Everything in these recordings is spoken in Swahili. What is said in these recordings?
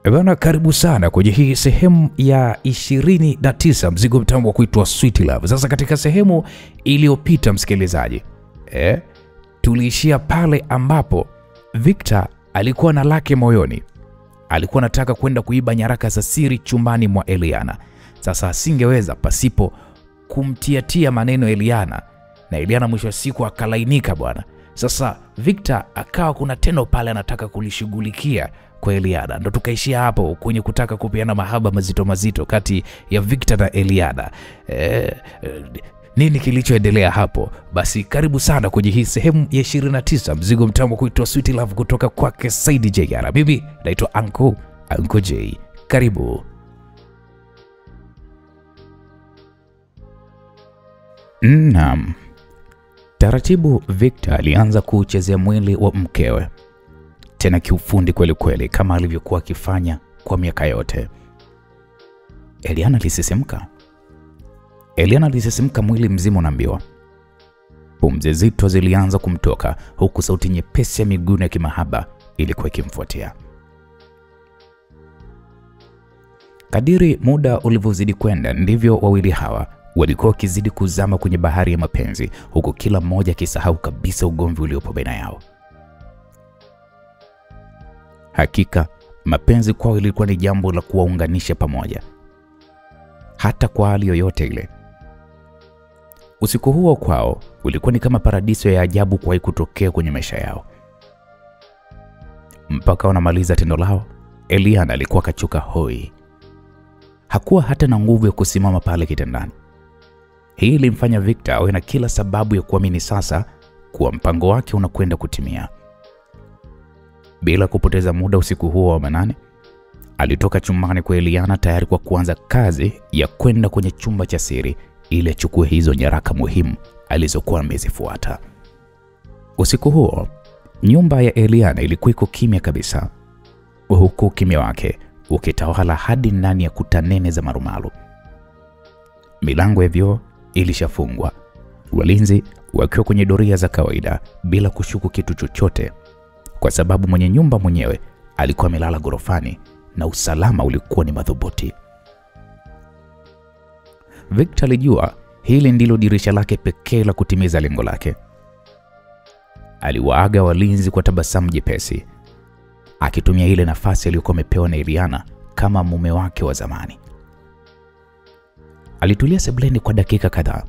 Bwana, karibu sana kwenye hii sehemu ya 29 mzigo mtamu wa kuitwa Sweet Love. Sasa katika sehemu iliyopita msikilizaji, tuliishia pale ambapo Victor alikuwa na lake moyoni. Alikuwa anataka kwenda kuiba nyaraka za siri chumbani mwa Eliana. Sasa asingeweza pasipo kumtiatia maneno Eliana, na Eliana mwisho wa siku akalainika bwana. Sasa Victor akawa kuna tendo pale anataka kulishughulikia kwa Eliana. Ndo tukaishia hapo kwenye kutaka kupeana mahaba mazito kati ya Victor na Eliana. Nini kilichoendelea hapo? Basi karibu sana kwenye hii sehemu ya 29 mzigo mtamu kuitwa Sweet Love kutoka kwake Said J. Bibi naitwa Uncle J. Karibu. Naam. Taratibu Victor alianza kuuchezea mwili wa mkewe. Tena kiufundi kweli kama alivyokuwa akifanya kwa miaka yote. Eliana alisisimka mwili mzima unaambiwa. Pumzi zito zilianza kumtoka huku sauti nyepesi ya miguu ya kimahaba ilikuwa ikimfuatia. Kadiri muda ulivyozidi kwenda ndivyo wawili hawa walikuwa wakizidi kuzama kwenye bahari ya mapenzi, huku kila mmoja akisahau kabisa ugomvi uliopo baina yao. Hakika mapenzi kwao ilikuwa ni jambo la kuwaunganisha pamoja, hata kwa hali yoyote ile. Usiku huo kwao ulikuwa ni kama paradiso ya ajabu kuwahi kutokea kwenye maisha yao. Mpaka wanamaliza tendo lao, Eliana alikuwa kachoka hoi. Hakuwa hata na nguvu ya kusimama pale kitandani. Hii ilimfanya Victor awe na kila sababu ya kuamini sasa kuwa mpango wake unakwenda kutimia. Bila kupoteza muda usiku huo wa manane, alitoka chumbani kwa Eliana tayari kwa kuanza kazi ya kwenda kwenye chumba cha siri ili achukue hizo nyaraka muhimu alizokuwa amezifuata. Usiku huo, nyumba ya Eliana ilikuwa iko kimya kabisa, huku kimya wake ukitawala hadi ndani ya kuta nene za marumaru. Milango ya vioo ilishafungwa, walinzi wakiwa kwenye doria za kawaida bila kushuku kitu chochote, kwa sababu mwenye nyumba mwenyewe alikuwa amelala gorofani na usalama ulikuwa ni madhubuti. Victor alijua hili ndilo dirisha lake pekee la kutimiza lengo lake. Aliwaaga walinzi kwa tabasamu jepesi, akitumia ile nafasi aliyokuwa amepewa na Eliana kama mume wake wa zamani. Alitulia sebuleni kwa dakika kadhaa.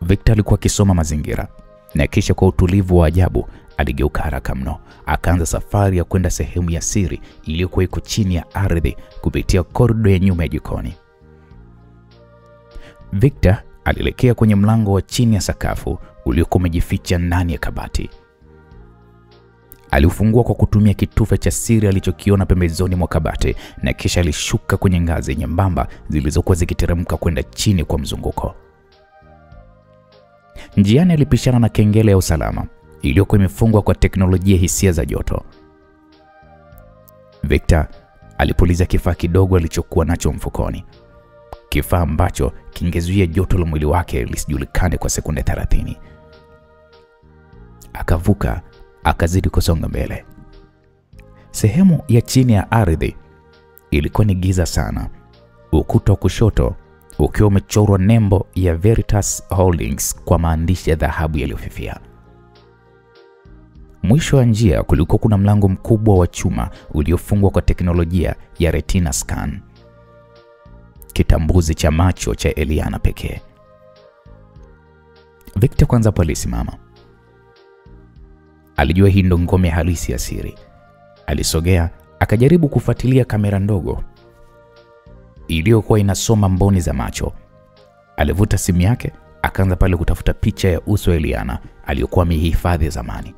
Victor alikuwa akisoma mazingira, na kisha kwa utulivu wa ajabu aligeuka haraka mno, akaanza safari ya kwenda sehemu ya siri iliyokuwa iko chini ya ardhi kupitia korido ya nyuma ya jikoni. Victor alielekea kwenye mlango wa chini ya sakafu uliokuwa umejificha ndani ya kabati. Aliufungua kwa kutumia kitufe cha siri alichokiona pembezoni mwa kabati, na kisha alishuka kwenye ngazi nyembamba zilizokuwa zikiteremka kwenda chini kwa mzunguko. Njiani alipishana na kengele ya usalama iliyokuwa imefungwa kwa teknolojia hisia za joto. Victor alipuliza kifaa kidogo alichokuwa nacho mfukoni, kifaa ambacho kingezuia joto la mwili wake lisijulikane kwa sekunde 30. Akavuka, akazidi kusonga mbele. Sehemu ya chini ya ardhi ilikuwa ni giza sana, ukuta wa kushoto ukiwa umechorwa nembo ya Veritas Holdings kwa maandishi ya dhahabu yaliyofifia. Mwisho wa njia kulikuwa kuna mlango mkubwa wa chuma uliofungwa kwa teknolojia ya retina scan, kitambuzi cha macho cha Eliana pekee. Victor kwanza alisimama. Alijua hii ndo ngome halisi ya siri. Alisogea, akajaribu kufuatilia kamera ndogo iliyokuwa inasoma mboni za macho. Alivuta simu yake, akaanza pale kutafuta picha ya uso wa Eliana aliyokuwa amehifadhi zamani.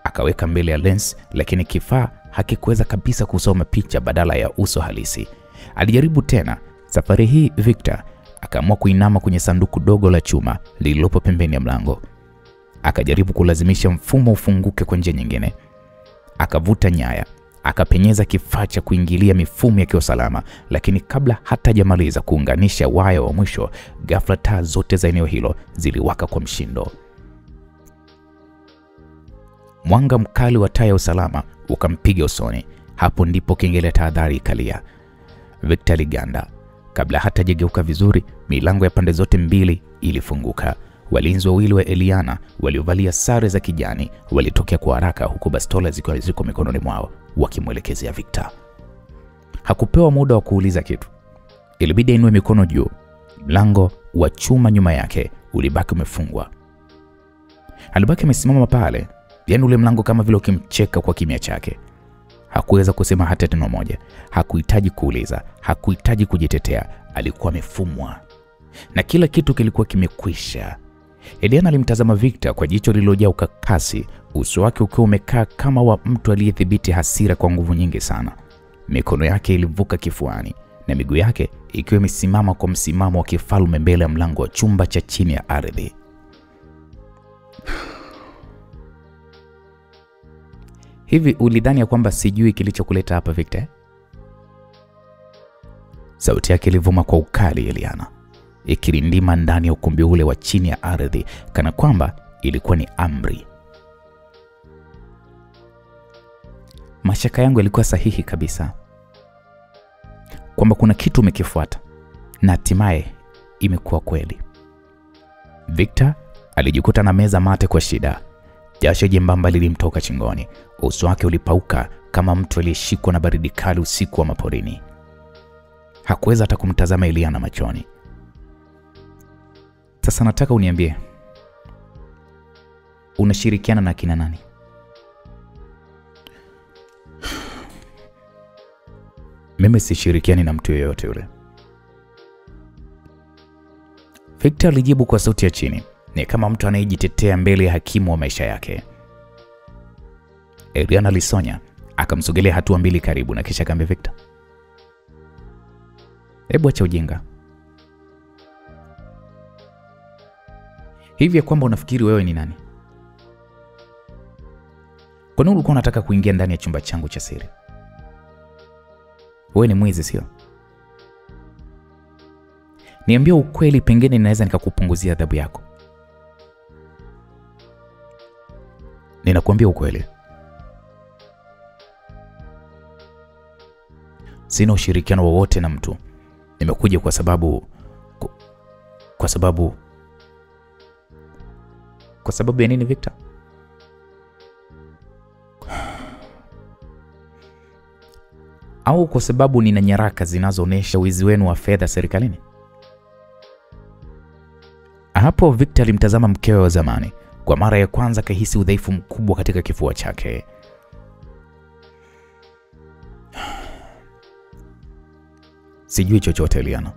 Akaweka mbele ya lens, lakini kifaa hakikuweza kabisa kusoma picha badala ya uso halisi. Alijaribu tena. Safari hii Victor akaamua kuinama kwenye sanduku dogo la chuma lililopo pembeni ya mlango. Akajaribu kulazimisha mfumo ufunguke kwa njia nyingine. Akavuta nyaya, akapenyeza kifaa cha kuingilia mifumo ya kiusalama, lakini kabla hata hajamaliza kuunganisha waya wa mwisho, ghafla taa zote za eneo hilo ziliwaka kwa mshindo. Mwanga mkali wa taa ya usalama ukampiga usoni, Hapo ndipo kengele tahadhari ikalia. Victor aliganda. Kabla hata hajageuka vizuri, milango ya pande zote mbili ilifunguka. Walinzi wawili wa Eliana waliovalia sare za kijani walitokea kwa haraka, huku bastola zikiwa ziko mikononi mwao wakimwelekezea Victor. Hakupewa muda wa kuuliza kitu. Ilibidi ainue mikono juu. Mlango wa chuma nyuma yake ulibaki umefungwa. Alibaki amesimama pale, yaani ule mlango kama vile ukimcheka kwa kimya chake. Hakuweza kusema hata neno moja. Hakuhitaji kuuliza, hakuhitaji kujitetea. Alikuwa amefumwa na kila kitu kilikuwa kimekwisha. Eliana alimtazama Victor kwa jicho lililojaa ukakasi, uso wake ukiwa umekaa kama wa mtu aliyedhibiti hasira kwa nguvu nyingi sana. Mikono yake ilivuka kifuani na miguu yake ikiwa imesimama kwa msimamo wa kifalme mbele ya mlango wa chumba cha chini ya ardhi. Hivi ulidhani ya kwamba sijui kilichokuleta hapa Victor? Sauti yake ilivuma kwa ukali Eliana, ikirindima ndani ya ukumbi ule wa chini ya ardhi kana kwamba ilikuwa ni amri. Mashaka yangu yalikuwa sahihi kabisa, kwamba kuna kitu umekifuata na hatimaye imekuwa kweli. Victor alijikuta na meza mate kwa shida. Jasho jembamba lilimtoka shingoni. Uso wake ulipauka kama mtu aliyeshikwa na baridi kali usiku wa maporini. Hakuweza hata kumtazama Eliana machoni. Sasa nataka uniambie, unashirikiana na kina nani? Mimi sishirikiani na mtu yeyote yule, Victor alijibu kwa sauti ya chini, ni kama mtu anayejitetea mbele ya hakimu wa maisha yake. Eliana alisonya, akamsogelea hatua mbili karibu na kisha akamwambia Victor, hebu acha ujinga. Hivi ya kwamba unafikiri wewe ni nani? Kwa nini ulikuwa unataka kuingia ndani ya chumba changu cha siri? Wewe ni mwizi, sio? Niambie ukweli, pengine ninaweza nikakupunguzia adhabu yako. Ninakuambia ukweli. Sina ushirikiano wowote na mtu. Nimekuja kwa sababu ya nini Victor? Au kwa sababu nina nyaraka zinazoonyesha wizi wenu wa fedha serikalini? Hapo Victor alimtazama mkewe wa zamani. Kwa mara ya kwanza kahisi udhaifu mkubwa katika kifua chake. Sijui chochote Eliana.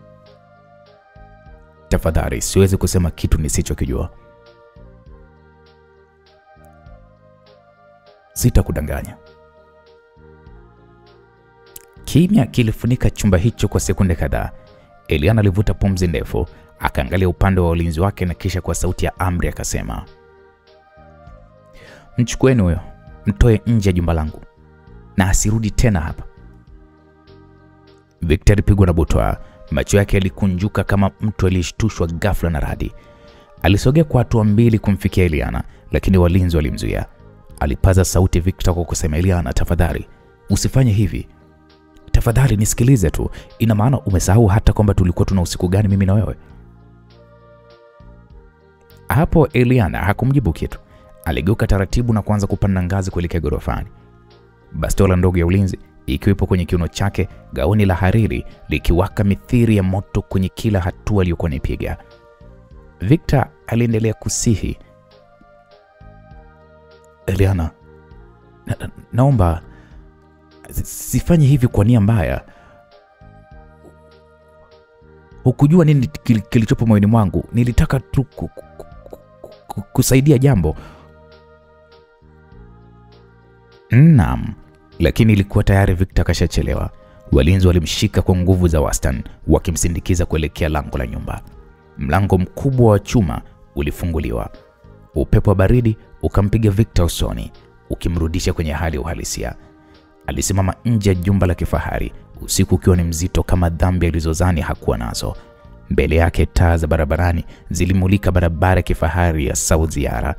Tafadhali, siwezi kusema kitu nisichokijua. Sitakudanganya. Kimya kilifunika chumba hicho kwa sekunde kadhaa. Eliana alivuta pumzi ndefu, akaangalia upande wa ulinzi wake na kisha kwa sauti ya amri akasema, mchukueni huyo, mtoe nje ya jumba langu na asirudi tena hapa. Victor alipigwa na butwaa. Macho yake yalikunjuka kama mtu aliyeshtushwa ghafla na radi. Alisogea kwa hatua mbili kumfikia Eliana, lakini walinzi walimzuia. Alipaza sauti Victor kwa kusema, Eliana, tafadhali usifanye hivi. Tafadhali nisikilize tu. Ina maana umesahau hata kwamba tulikuwa tuna usiku gani mimi na wewe? Hapo Eliana hakumjibu kitu. Aligeuka taratibu na kuanza kupanda ngazi kuelekea gorofani. Bastola ndogo ya ulinzi ikiwepo kwenye kiuno chake, gauni la hariri likiwaka mithiri ya moto kwenye kila hatua aliyokuwa anipiga. Victor aliendelea kusihi, Eliana, naomba sifanye hivi kwa nia mbaya. Hukujua nini kilichopo moyoni mwangu. Nilitaka tu kusaidia jambo. Naam, lakini ilikuwa tayari Victor kashachelewa. Walinzi walimshika kwa nguvu za wastani, wakimsindikiza kuelekea lango la nyumba. Mlango mkubwa wa chuma ulifunguliwa. Upepo wa baridi ukampiga Victor usoni, ukimrudisha kwenye hali ya uhalisia. Alisimama nje ya jumba la kifahari, usiku ukiwa ni mzito kama dhambi alizozani hakuwa nazo. Mbele yake taa za barabarani zilimulika barabara ya kifahari ya South Ziara.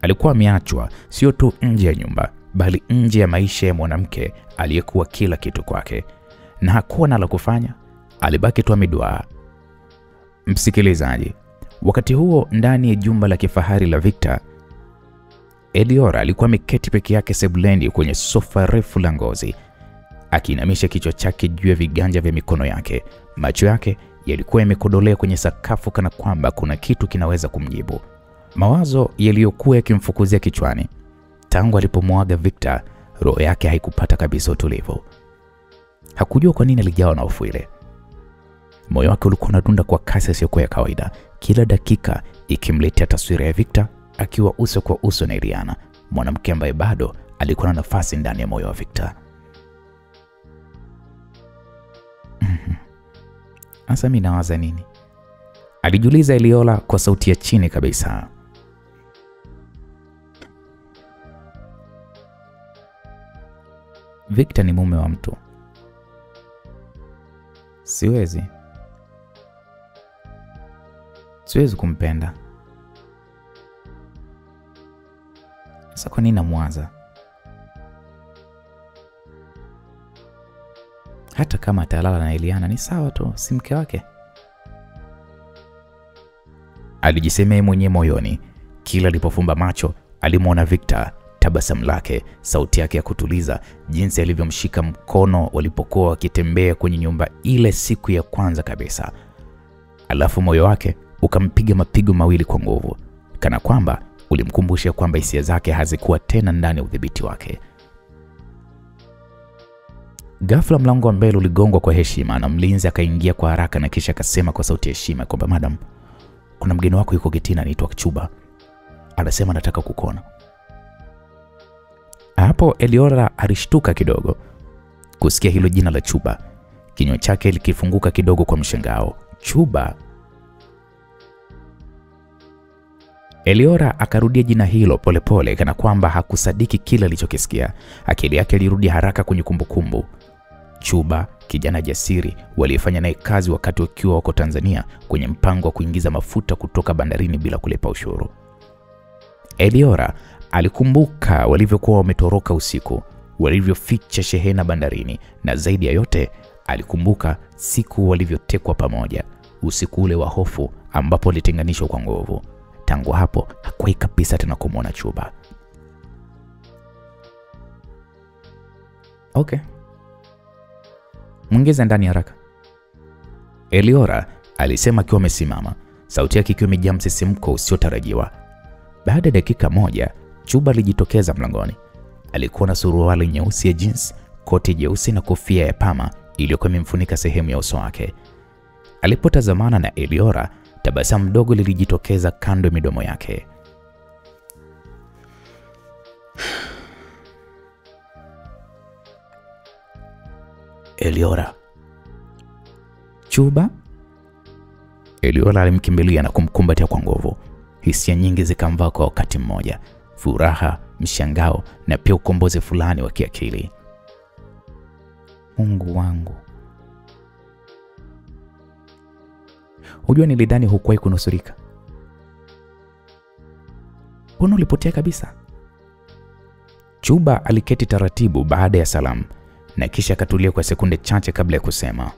Alikuwa ameachwa sio tu nje ya nyumba, bali nje ya maisha ya mwanamke aliyekuwa kila kitu kwake, na hakuwa na la kufanya, alibaki tu ameduaa. Msikilizaji, wakati huo ndani ya jumba la kifahari la Victor, Eliora alikuwa ameketi peke yake sebuleni kwenye sofa refu la ngozi, akiinamisha kichwa chake juu ya viganja vya mikono yake. Macho yake yalikuwa yamekodolea kwenye sakafu kana kwamba kuna kitu kinaweza kumjibu. Mawazo yaliyokuwa yakimfukuzia kichwani. Tangu alipomwaga Victor, roho yake haikupata kabisa utulivu. Hakujua kwa nini alijawa na hofu ile. Moyo wake ulikuwa unadunda kwa kasi isiyokuwa ya kawaida, kila dakika ikimletea taswira ya Victor akiwa uso kwa uso na Eliana, mwanamke ambaye bado alikuwa na nafasi ndani ya moyo wa Victor. Asa mimi nawaza nini? Alijiuliza Eliora kwa sauti ya chini kabisa. Victor ni mume wa mtu. Siwezi kumpenda. Sasa kwa nini namwaza? Hata kama atalala na Eliana ni sawa tu, si mke wake. Alijisemea mwenyewe moyoni. Kila alipofumba macho alimwona Victor, tabasamu lake, sauti yake ya kutuliza, jinsi alivyomshika mkono walipokuwa wakitembea kwenye nyumba ile siku ya kwanza kabisa. Alafu moyo wake ukampiga mapigo mawili kwa nguvu, kana kwamba ulimkumbusha kwamba hisia zake hazikuwa tena ndani ya udhibiti wake. Ghafla mlango wa mbele uligongwa kwa heshima na mlinzi akaingia kwa haraka na kisha akasema kwa sauti ya heshima kwamba madam, kuna mgeni wako yuko getini anaitwa Chuba. Anasema anataka kukuona. Hapo Eliora alishtuka kidogo kusikia hilo jina la Chuba. Kinywa chake likifunguka kidogo kwa mshangao. Chuba? Eliora akarudia jina hilo polepole kana kwamba hakusadiki kile alichokisikia. Akili yake ilirudi haraka kwenye kumbukumbu. Chuba, kijana jasiri waliyefanya naye kazi wakati wakiwa wako Tanzania kwenye mpango wa kuingiza mafuta kutoka bandarini bila kulipa ushuru. Eliora alikumbuka walivyokuwa wametoroka usiku, walivyoficha shehena bandarini, na zaidi ya yote alikumbuka siku walivyotekwa pamoja, usiku ule wa hofu ambapo walitenganishwa kwa nguvu. Tangu hapo hakuwahi kabisa tena kumwona Chuba. Okay. Mwongeze ndani haraka, Eliora alisema akiwa amesimama, sauti yake ikiwa imejaa msisimko usiotarajiwa. Baada ya dakika moja, Chuba alijitokeza mlangoni. Alikuwa na suruali nyeusi ya jeans, koti jeusi na kofia ya pama iliyokuwa imemfunika sehemu ya uso wake. Alipotazamana na Eliora, tabasamu dogo lilijitokeza kando ya midomo yake. Eliora. Chuba? Eliora alimkimbilia na kumkumbatia kwa nguvu. Hisia nyingi zikamvaa kwa wakati mmoja, furaha, mshangao na pia ukombozi fulani wa kiakili. Mungu wangu. Unajua nilidhani hukuwahi kunusurika. Mbona ulipotea kabisa? Chuba aliketi taratibu baada ya salamu na kisha akatulia kwa sekunde chache kabla ya kusema,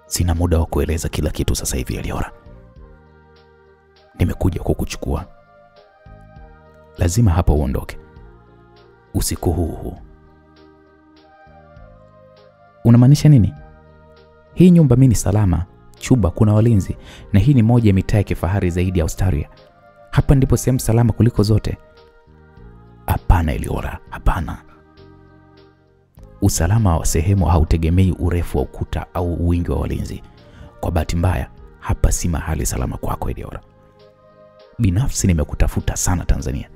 sina muda wa kueleza kila kitu sasa hivi Eliora. Nimekuja kukuchukua. Lazima hapa uondoke usiku huu. Unamaanisha nini? Hii nyumba mimi ni salama, Chuba kuna walinzi, na hii ni moja ya mitaa ya kifahari zaidi ya Australia. Hapa ndipo sehemu salama kuliko zote. Hapana Eliora, hapana. Usalama wa sehemu hautegemei urefu wa ukuta au wingi wa walinzi. Kwa bahati mbaya, hapa si mahali salama kwako Eliora. Binafsi nimekutafuta sana Tanzania.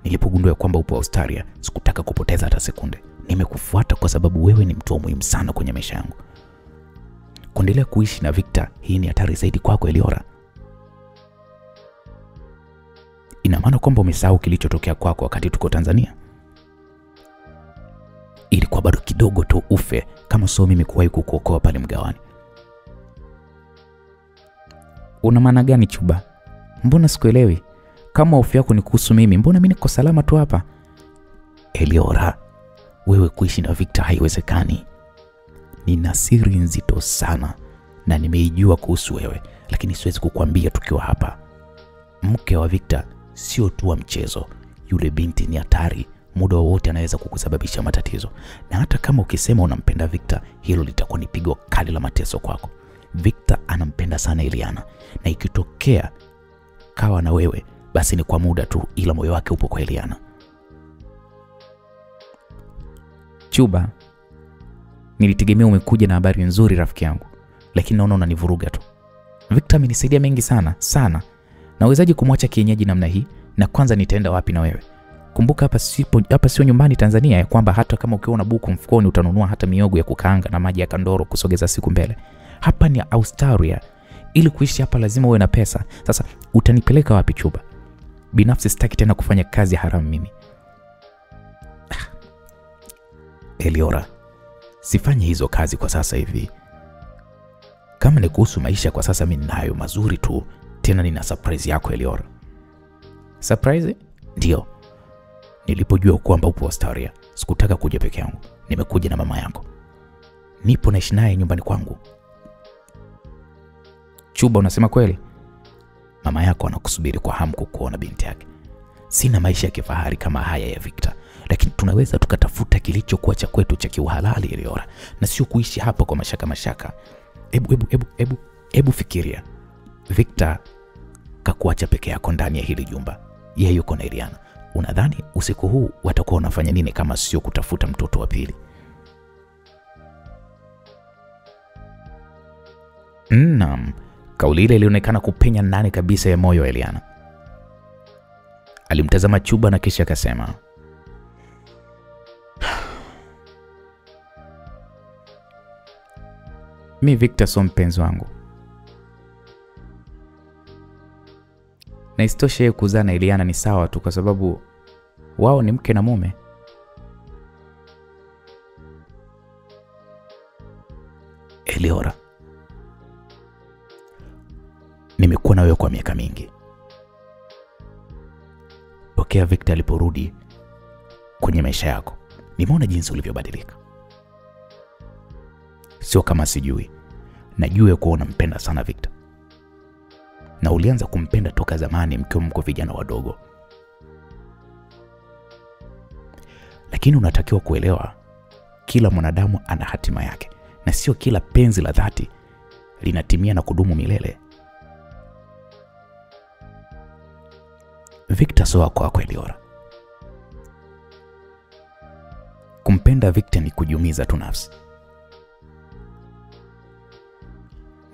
Nilipogundua kwamba upo Australia, sikutaka kupoteza hata sekunde. Nimekufuata kwa sababu wewe ni mtu muhimu sana kwenye maisha yangu. Kuendelea kuishi na Victor, hii ni hatari zaidi kwako Eliora. Ina maana kwamba umesahau kilichotokea kwako wakati tuko Tanzania? Ilikuwa bado kidogo tu ufe kama sio mimi kuwahi kukuokoa pale mgawani. Una maana gani Chuba? Mbona sikuelewi? Kama hofu yako ni kuhusu mimi, mbona mimi niko salama tu hapa? Eliora, wewe kuishi na Victor haiwezekani. Nina siri nzito sana na nimeijua kuhusu wewe, lakini siwezi kukuambia tukiwa hapa. Mke wa Victor sio tu wa mchezo. Yule binti ni hatari, muda wowote anaweza kukusababisha matatizo. Na hata kama ukisema unampenda Victor, hilo litakuwa ni pigo kali la mateso kwako. Victor anampenda sana Eliana, na ikitokea kawa na wewe, basi ni kwa muda tu, ila moyo wake upo kwa Eliana. Chuba, nilitegemea umekuja na habari nzuri rafiki yangu, lakini naona unanivuruga tu. Victor amenisaidia mengi sana sana. Nawezaje kumwacha kienyeji namna hii? Na kwanza nitaenda wapi na wewe? Kumbuka hapa sio nyumbani Tanzania, ya kwamba hata kama ukiwa na buku mfukoni utanunua hata miogo ya kukaanga na maji ya kandoro kusogeza siku mbele. Hapa ni Australia. Ili kuishi hapa lazima uwe na pesa. Sasa utanipeleka wapi Chuba? Binafsi sitaki tena kufanya kazi haramu mimi. Eliora, sifanye hizo kazi kwa sasa hivi. Kama ni kuhusu maisha kwa sasa, mimi ninayo mazuri tu. Tena nina surprise yako Eliora. Surprise? Ndio. Nilipojua kwamba upo Australia, sikutaka kuja peke yangu. Nimekuja na mama yangu. Nipo naishi naye nyumbani kwangu. Chuba, unasema kweli? Mama yako anakusubiri kwa hamu kukuona binti yake. Sina maisha ya kifahari kama haya ya Victor, lakini tunaweza tukatafuta kilichokuwa cha kwetu cha kiuhalali Eliora, na sio kuishi hapa kwa mashaka. Ebu fikiria. Victor kakuacha peke yako ndani ya hili jumba. Yeye yuko na Eliana. Unadhani usiku huu watakuwa wanafanya nini kama sio kutafuta mtoto wa pili? Naam, kauli ile ilionekana kupenya ndani kabisa ya moyo wa Eliana. Alimtazama Chuba na kisha akasema, mi Victor sio mpenzi wangu. Na isitoshe kuzaa na Eliana ni sawa tu kwa sababu wao ni mke na mume. Eliora, nimekuwa na wewe kwa miaka mingi. Tokea Victor aliporudi kwenye maisha yako, nimeona jinsi ulivyobadilika. Sio kama sijui. Najua kuwa unampenda sana Victor. Na ulianza kumpenda toka zamani mkiwa mko vijana wadogo. Lakini unatakiwa kuelewa, kila mwanadamu ana hatima yake, na sio kila penzi la dhati linatimia na kudumu milele. Victor sio wako Eliora. Kumpenda Victor ni kujiumiza tu nafsi.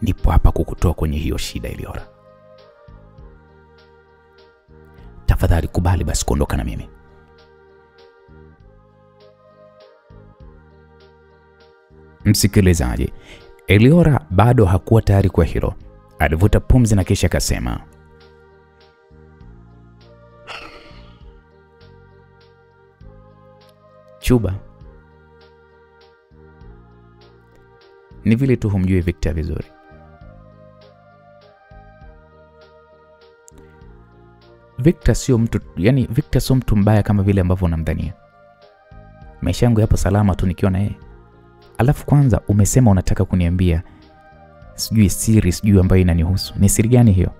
Nipo hapa kukutoa kwenye hiyo shida Eliora. Tafadhali kubali basi kuondoka na mimi. Msikilizaji, Eliora bado hakuwa tayari kwa hilo. Alivuta pumzi na kisha akasema, Chuba, ni vile tu humjui Victor vizuri. Victor sio mtu mbaya kama vile ambavyo unamdhania. Maisha yangu yapo salama tu nikiwa na yeye. Alafu kwanza umesema unataka kuniambia siri ambayo inanihusu. Ni siri gani hiyo?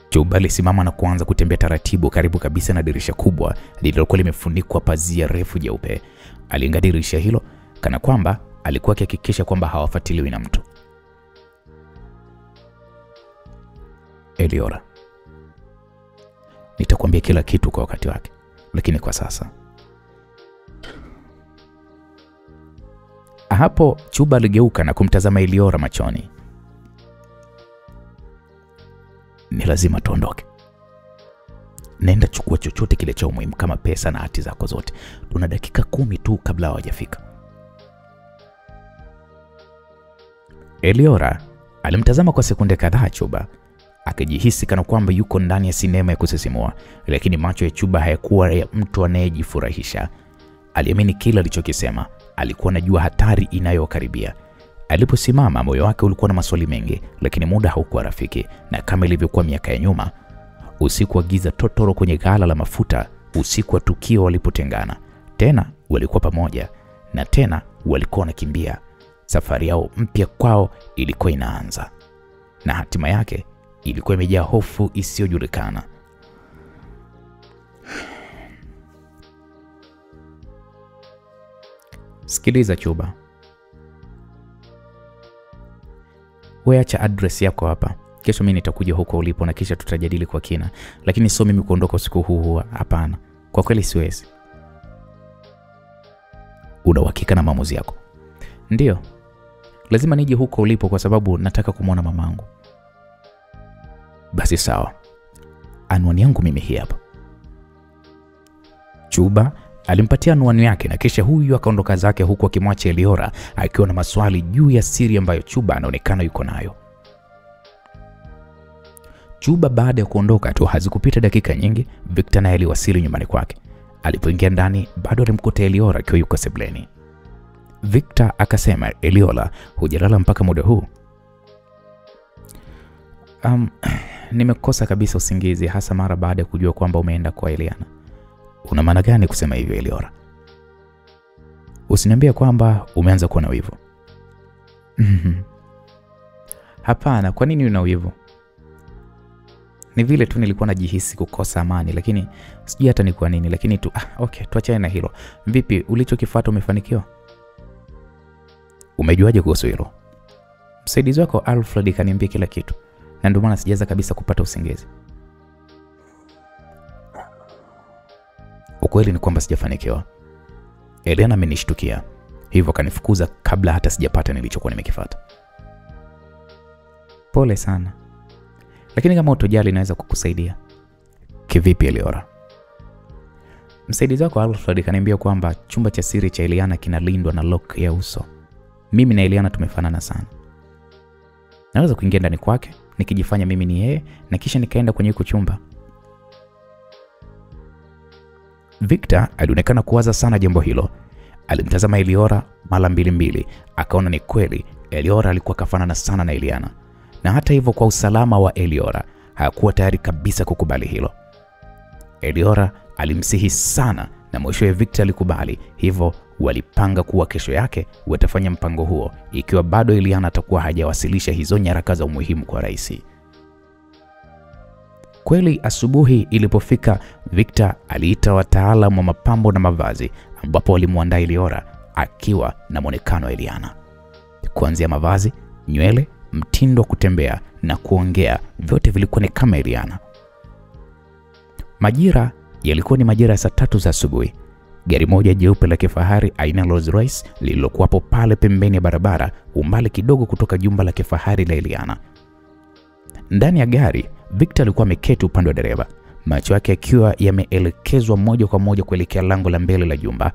Chuba alisimama na kuanza kutembea taratibu karibu kabisa na dirisha kubwa lililokuwa limefunikwa pazia refu jeupe. Aliangalia dirisha hilo kana kwamba alikuwa akihakikisha kwamba hawafuatiliwi na mtu. Eliora, nitakwambia kila kitu kwa wakati wake, lakini kwa sasa. Hapo Chuba aligeuka na kumtazama Eliora machoni. Ni lazima tuondoke. Nenda chukua chochote kile cha umuhimu kama pesa na hati zako zote. Tuna dakika 10 tu kabla hawajafika. Eliora alimtazama kwa sekunde kadhaa Chuba, akijihisi kana kwamba yuko ndani ya sinema ya kusisimua, lakini macho ya Chuba hayakuwa ya mtu anayejifurahisha. Aliamini kila alichokisema. Alikuwa anajua hatari inayokaribia. Aliposimama moyo wake ulikuwa na maswali mengi, lakini muda haukuwa rafiki, na kama ilivyokuwa miaka ya nyuma, usiku wa giza totoro kwenye ghala la mafuta, usiku wa tukio walipotengana, tena walikuwa pamoja na tena walikuwa wanakimbia. Safari yao mpya kwao ilikuwa inaanza, na hatima yake ilikuwa imejaa hofu isiyojulikana. Sikiliza Chuba, wewe acha address yako hapa. Kesho mimi nitakuja huko ulipo na kisha tutajadili kwa kina, lakini sio mimi kuondoka usiku huu. Hapana, kwa kweli siwezi. Una uhakika na maamuzi yako? Ndio, lazima nije huko ulipo kwa sababu nataka kumwona mamangu. Basi sawa, anwani yangu mimi hii hapa. Chuba alimpatia anwani yake na kisha huyu akaondoka zake, huku akimwacha Eliora akiwa na maswali juu ya siri ambayo Chuba anaonekana yuko nayo. Chuba baada ya kuondoka tu hazikupita dakika nyingi, Victor naye aliwasili nyumbani kwake. Alipoingia ndani bado alimkuta Eliora akiwa yuko sebleni. Victor akasema, Eliora, hujalala mpaka muda huu? Nimekosa kabisa usingizi, hasa mara baada ya kujua kwamba umeenda kwa Eliana. Una maana gani kusema hivyo Eliora? Usiniambie kwamba umeanza kuwa na wivu. Hapana, kwa nini una wivu? Ni vile tu nilikuwa najihisi kukosa amani, lakini sijui hata ni kwa nini, lakini tu okay, tuachane na hilo. Vipi, ulichokifuata umefanikiwa? Umejuaje kuhusu hilo? Msaidizi wako Alfred kaniambia kila kitu, na ndio maana sijaanza kabisa kupata usingizi. Ukweli ni kwamba sijafanikiwa. Eliana amenishtukia, hivyo kanifukuza kabla hata sijapata nilichokuwa nimekifuata. Pole sana, lakini kama utojali naweza kukusaidia. Kivipi Eliora? Msaidizi wako Alfred kaniambia kwamba chumba cha siri cha Eliana kinalindwa na lock ya uso. Mimi na Eliana tumefanana sana. Naweza kuingia ndani kwake nikijifanya mimi ni yeye na kisha nikaenda kwenye hicho chumba. Victor alionekana kuwaza sana jambo hilo. Alimtazama Eliora mara mbili, akaona ni kweli Eliora alikuwa kafanana sana na Eliana. Na hata hivyo, kwa usalama wa Eliora, hakuwa tayari kabisa kukubali hilo. Eliora alimsihi sana na mwishowe Victor alikubali. Hivyo walipanga kuwa kesho yake watafanya mpango huo ikiwa bado Eliana atakuwa hajawasilisha hizo nyaraka za umuhimu kwa rais. Kweli asubuhi ilipofika, Victor aliita wataalamu wa mapambo na mavazi ambapo walimwandaa Eliora akiwa na muonekano wa Eliana. Kuanzia mavazi, nywele, mtindo wa kutembea na kuongea, vyote vilikuwa ni kama Eliana. Majira yalikuwa ni majira ya saa 3 za asubuhi. Gari moja jeupe la kifahari aina Rolls Royce lililokuwa hapo pale pembeni ya barabara, umbali kidogo kutoka jumba la kifahari la Eliana. Ndani ya gari, Victor alikuwa ameketi upande wa dereva, macho yake yakiwa yameelekezwa moja kwa moja kuelekea lango la mbele la jumba.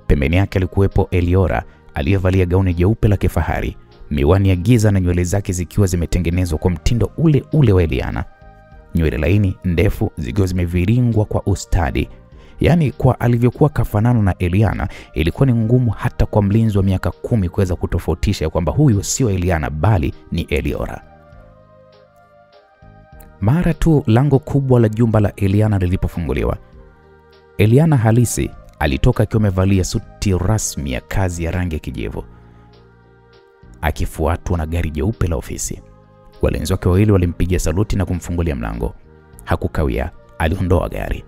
Pembeni yake alikuwepo Eliora aliyevalia gauni jeupe la kifahari, miwani ya giza na nywele zake zikiwa zimetengenezwa kwa mtindo ule ule wa Eliana. Nywele laini ndefu zikiwa zimeviringwa kwa ustadi. Yaani kwa alivyokuwa kafanana na Eliana, ilikuwa ni ngumu hata kwa mlinzi wa miaka 10 kuweza kutofautisha kwamba huyu sio Eliana bali ni Eliora. Mara tu lango kubwa la jumba la Eliana lilipofunguliwa, Eliana halisi alitoka akiwa amevalia suti rasmi ya kazi ya rangi ya kijivu, akifuatwa na gari jeupe la ofisi. Walinzi wake wawili walimpigia saluti na kumfungulia mlango. Hakukawia, aliondoa gari.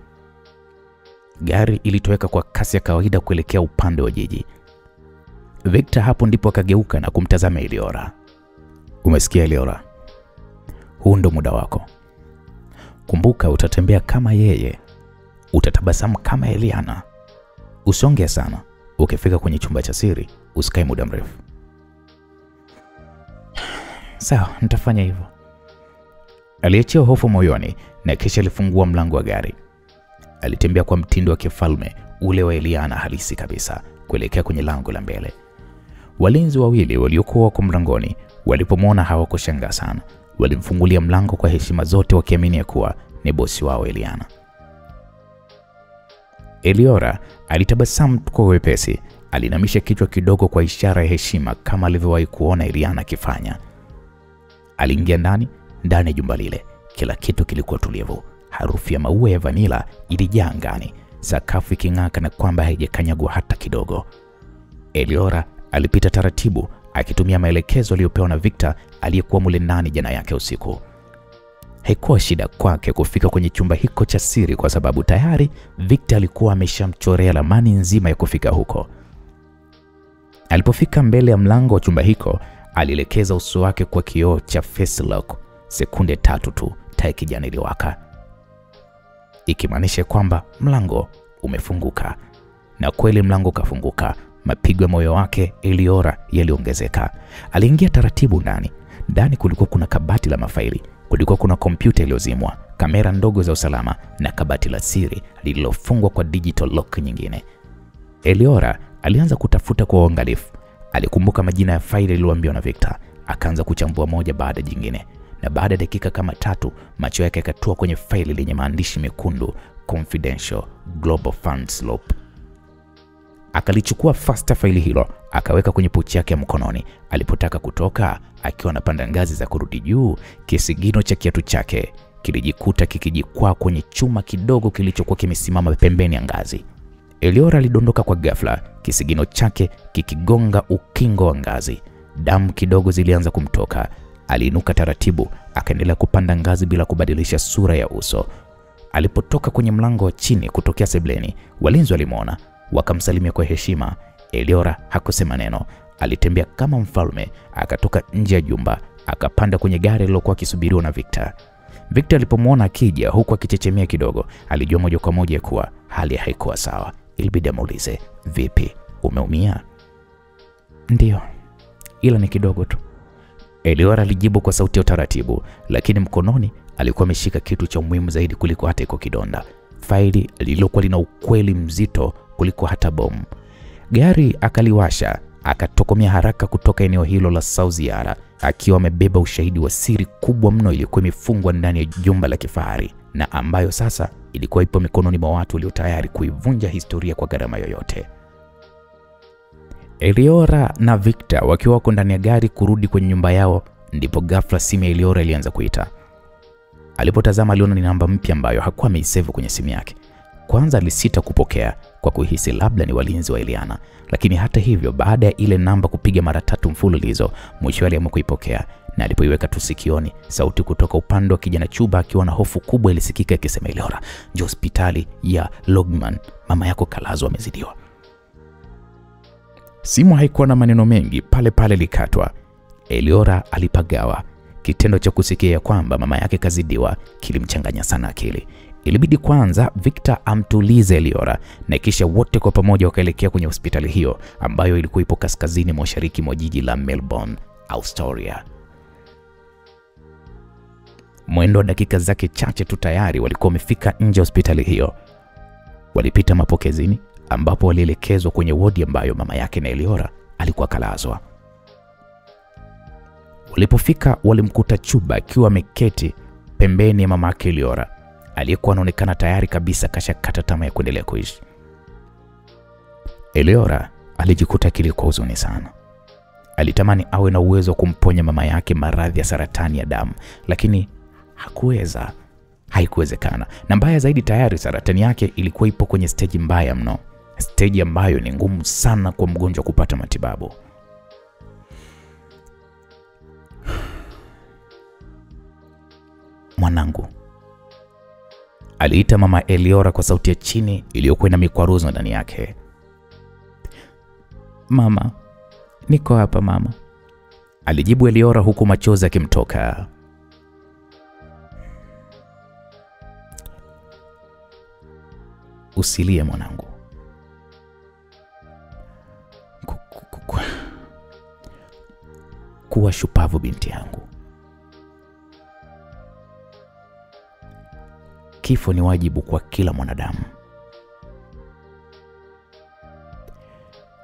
Gari ilitoweka kwa kasi ya kawaida kuelekea upande wa jiji. Victor hapo ndipo akageuka na kumtazama Eliora. Umesikia Eliora? Huu ndo muda wako. Kumbuka utatembea kama yeye, utatabasamu kama Eliana. Usonge sana. Ukifika kwenye chumba cha siri, usikae muda mrefu. Sawa, nitafanya hivyo. Aliachia hofu moyoni na kisha alifungua mlango wa gari. Alitembea kwa mtindo wa kifalme ule wa Eliana halisi kabisa kuelekea kwenye lango la mbele. Walinzi wawili waliokuwa kwa mlangoni walipomwona hawakushangaa sana. Walimfungulia mlango kwa heshima zote wakiamini kuwa ni bosi wao Eliana. Eliora alitabasamu kwa wepesi Alinamisha kichwa kidogo kwa ishara ya heshima kama alivyowahi kuona Eliana akifanya. Aliingia ndani ya jumba lile. Kila kitu kilikuwa tulivu. Harufu ya maua ya vanila ilijaa angani, sakafu iking'aa kana kwamba haijakanyagwa hata kidogo. Eliora alipita taratibu akitumia maelekezo aliyopewa na Victor aliyekuwa mule ndani jana yake usiku. Haikuwa shida kwake kufika kwenye chumba hiko cha siri kwa sababu tayari Victor alikuwa ameshamchorea ramani nzima ya kufika huko. Alipofika mbele ya mlango wa chumba hiko, alielekeza uso wake kwa kioo cha face lock. Sekunde 3 tu, taa kijani iliwaka, ikimaanisha kwamba mlango umefunguka. Na kweli mlango kafunguka. Mapigo ya moyo wake Eliora yaliongezeka. Aliingia taratibu ndani. Ndani kulikuwa kuna kabati la mafaili, kulikuwa kuna kompyuta iliyozimwa, kamera ndogo za usalama na kabati la siri lililofungwa kwa digital lock nyingine. Eliora alianza kutafuta kwa uangalifu. Alikumbuka majina ya faili aliyoambiwa na Victor, akaanza kuchambua moja baada jingine. Na baada ya dakika kama 3, macho yake yakatua kwenye faili lenye maandishi mekundu, Confidential Global Fund Slope. Akalichukua fasta faili hilo, akaweka kwenye pochi yake ya mkononi. Alipotaka kutoka, akiwa anapanda ngazi za kurudi juu, kisigino cha kiatu chake kilijikuta kikijikwaa kwenye chuma kidogo kilichokuwa kimesimama pembeni ya ngazi. Eliora alidondoka kwa ghafla, kisigino chake kikigonga ukingo wa ngazi. Damu kidogo zilianza kumtoka. Aliinuka taratibu, akaendelea kupanda ngazi bila kubadilisha sura ya uso. Alipotoka kwenye mlango wa chini kutokea sebleni, walinzi walimwona, wakamsalimia kwa heshima. Eliora hakusema neno. Alitembea kama mfalme, akatoka nje ya jumba, akapanda kwenye gari lilokuwa kisubiriwa na Victor. Victor alipomwona akija huku akichechemea kidogo, alijua moja kwa moja kuwa hali haikuwa sawa. Ilibidi amuulize, "Vipi? Umeumia?" "Ndio, ila ni kidogo tu." Eliora alijibu kwa sauti ya utaratibu, lakini mkononi alikuwa ameshika kitu cha muhimu zaidi kuliko hata iko kidonda. Faili lililokuwa lina ukweli mzito kuliko hata bomu. Gari akaliwasha, akatokomea haraka kutoka eneo hilo la South Yara, akiwa amebeba ushahidi wa siri kubwa mno iliyokuwa imefungwa ndani ya jumba la kifahari, na ambayo sasa ilikuwa ipo mikononi mwa watu walio tayari kuivunja historia kwa gharama yoyote. Eliora na Victor wakiwa wako ndani ya gari kurudi kwenye nyumba yao, ndipo ghafla simu ya Eliora ilianza kuita. Alipotazama aliona ni namba mpya ambayo hakuwa ameisave kwenye simu yake. Kwanza alisita kupokea kwa kuhisi labda ni walinzi wa Eliana, lakini hata hivyo baada ya ile namba kupiga mara 3 mfululizo, mwisho aliamua kuipokea. Na alipoiweka tu sikioni, sauti kutoka upande wa kijana Chuba akiwa na hofu kubwa ilisikika ikisema, "Eliora, njoo hospitali ya Logman, mama yako kalazwa, amezidiwa." Simu haikuwa na maneno mengi, pale pale likatwa. Eliora alipagawa. Kitendo cha kusikia kwamba mama yake kazidiwa kilimchanganya sana akili. Ilibidi kwanza Victor amtulize Eliora, na kisha wote kwa pamoja wakaelekea kwenye hospitali hiyo ambayo ilikuwa ipo kaskazini mashariki mwa jiji la Melbourne, Australia. Mwendo wa dakika zake chache tu tayari walikuwa wamefika nje hospitali hiyo. Walipita mapokezini ambapo walielekezwa kwenye wodi ambayo mama yake na Eliora alikuwa kalazwa. Walipofika walimkuta Chuba akiwa ameketi pembeni ya mama yake Eliora, aliyekuwa anaonekana tayari kabisa kashakata tamaa ya kuendelea kuishi. Eliora alijikuta akili kwa huzuni sana. Alitamani awe na uwezo wa kumponya mama yake maradhi ya saratani ya damu, lakini hakuweza. Haikuwezekana. Na mbaya zaidi, tayari saratani yake ilikuwa ipo kwenye stage mbaya mno. Stage ambayo ni ngumu sana kwa mgonjwa kupata matibabu. "Mwanangu," aliita mama Eliora kwa sauti ya chini iliyokuwa na mikwaruzo ndani yake. "Mama, niko hapa mama," alijibu Eliora huku machozi yakimtoka. "Usilie mwanangu. Kuwa shupavu binti yangu. Kifo ni wajibu kwa kila mwanadamu.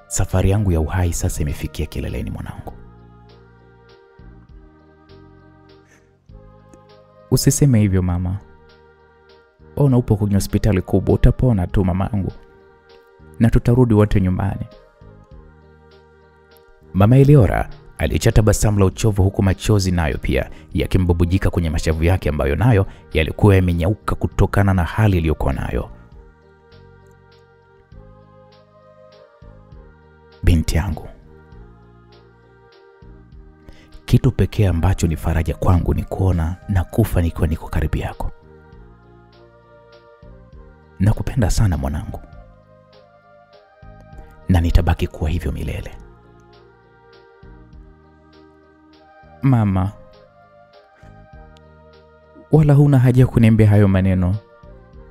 Safari yangu ya uhai sasa imefikia kileleni mwanangu. Usiseme hivyo mama. Ona upo kwenye hospitali kubwa, utapona tu mamangu. Na tutarudi wote nyumbani." Mama Eliora aliacha tabasamu la uchovu, huku machozi nayo pia yakimbubujika kwenye mashavu yake ambayo nayo yalikuwa yamenyauka kutokana na hali iliyokuwa nayo. Binti yangu, kitu pekee ambacho ni faraja kwangu ni kuona na kufa nikiwa niko karibu yako. Nakupenda sana mwanangu, na nitabaki kuwa hivyo milele. Mama, wala huna haja kuniambia hayo maneno.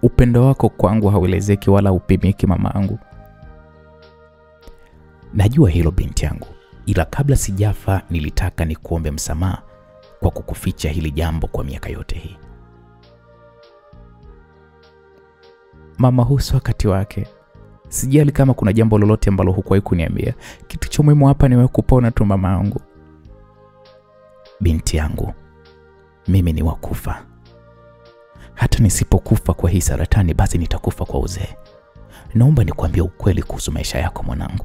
Upendo wako kwangu hauelezeki wala upimiki mamangu. Najua hilo binti yangu, ila kabla sijafa nilitaka nikuombe msamaha kwa kukuficha hili jambo kwa miaka yote hii. Mama, husu wakati wake. Sijali kama kuna jambo lolote ambalo hukuwahi kuniambia. Kitu cha muhimu hapa ni wewe kupona tu mamangu. Binti yangu, mimi ni wakufa. Hata nisipokufa kwa hii saratani, basi nitakufa kwa uzee. Naomba nikwambie ukweli kuhusu maisha yako mwanangu.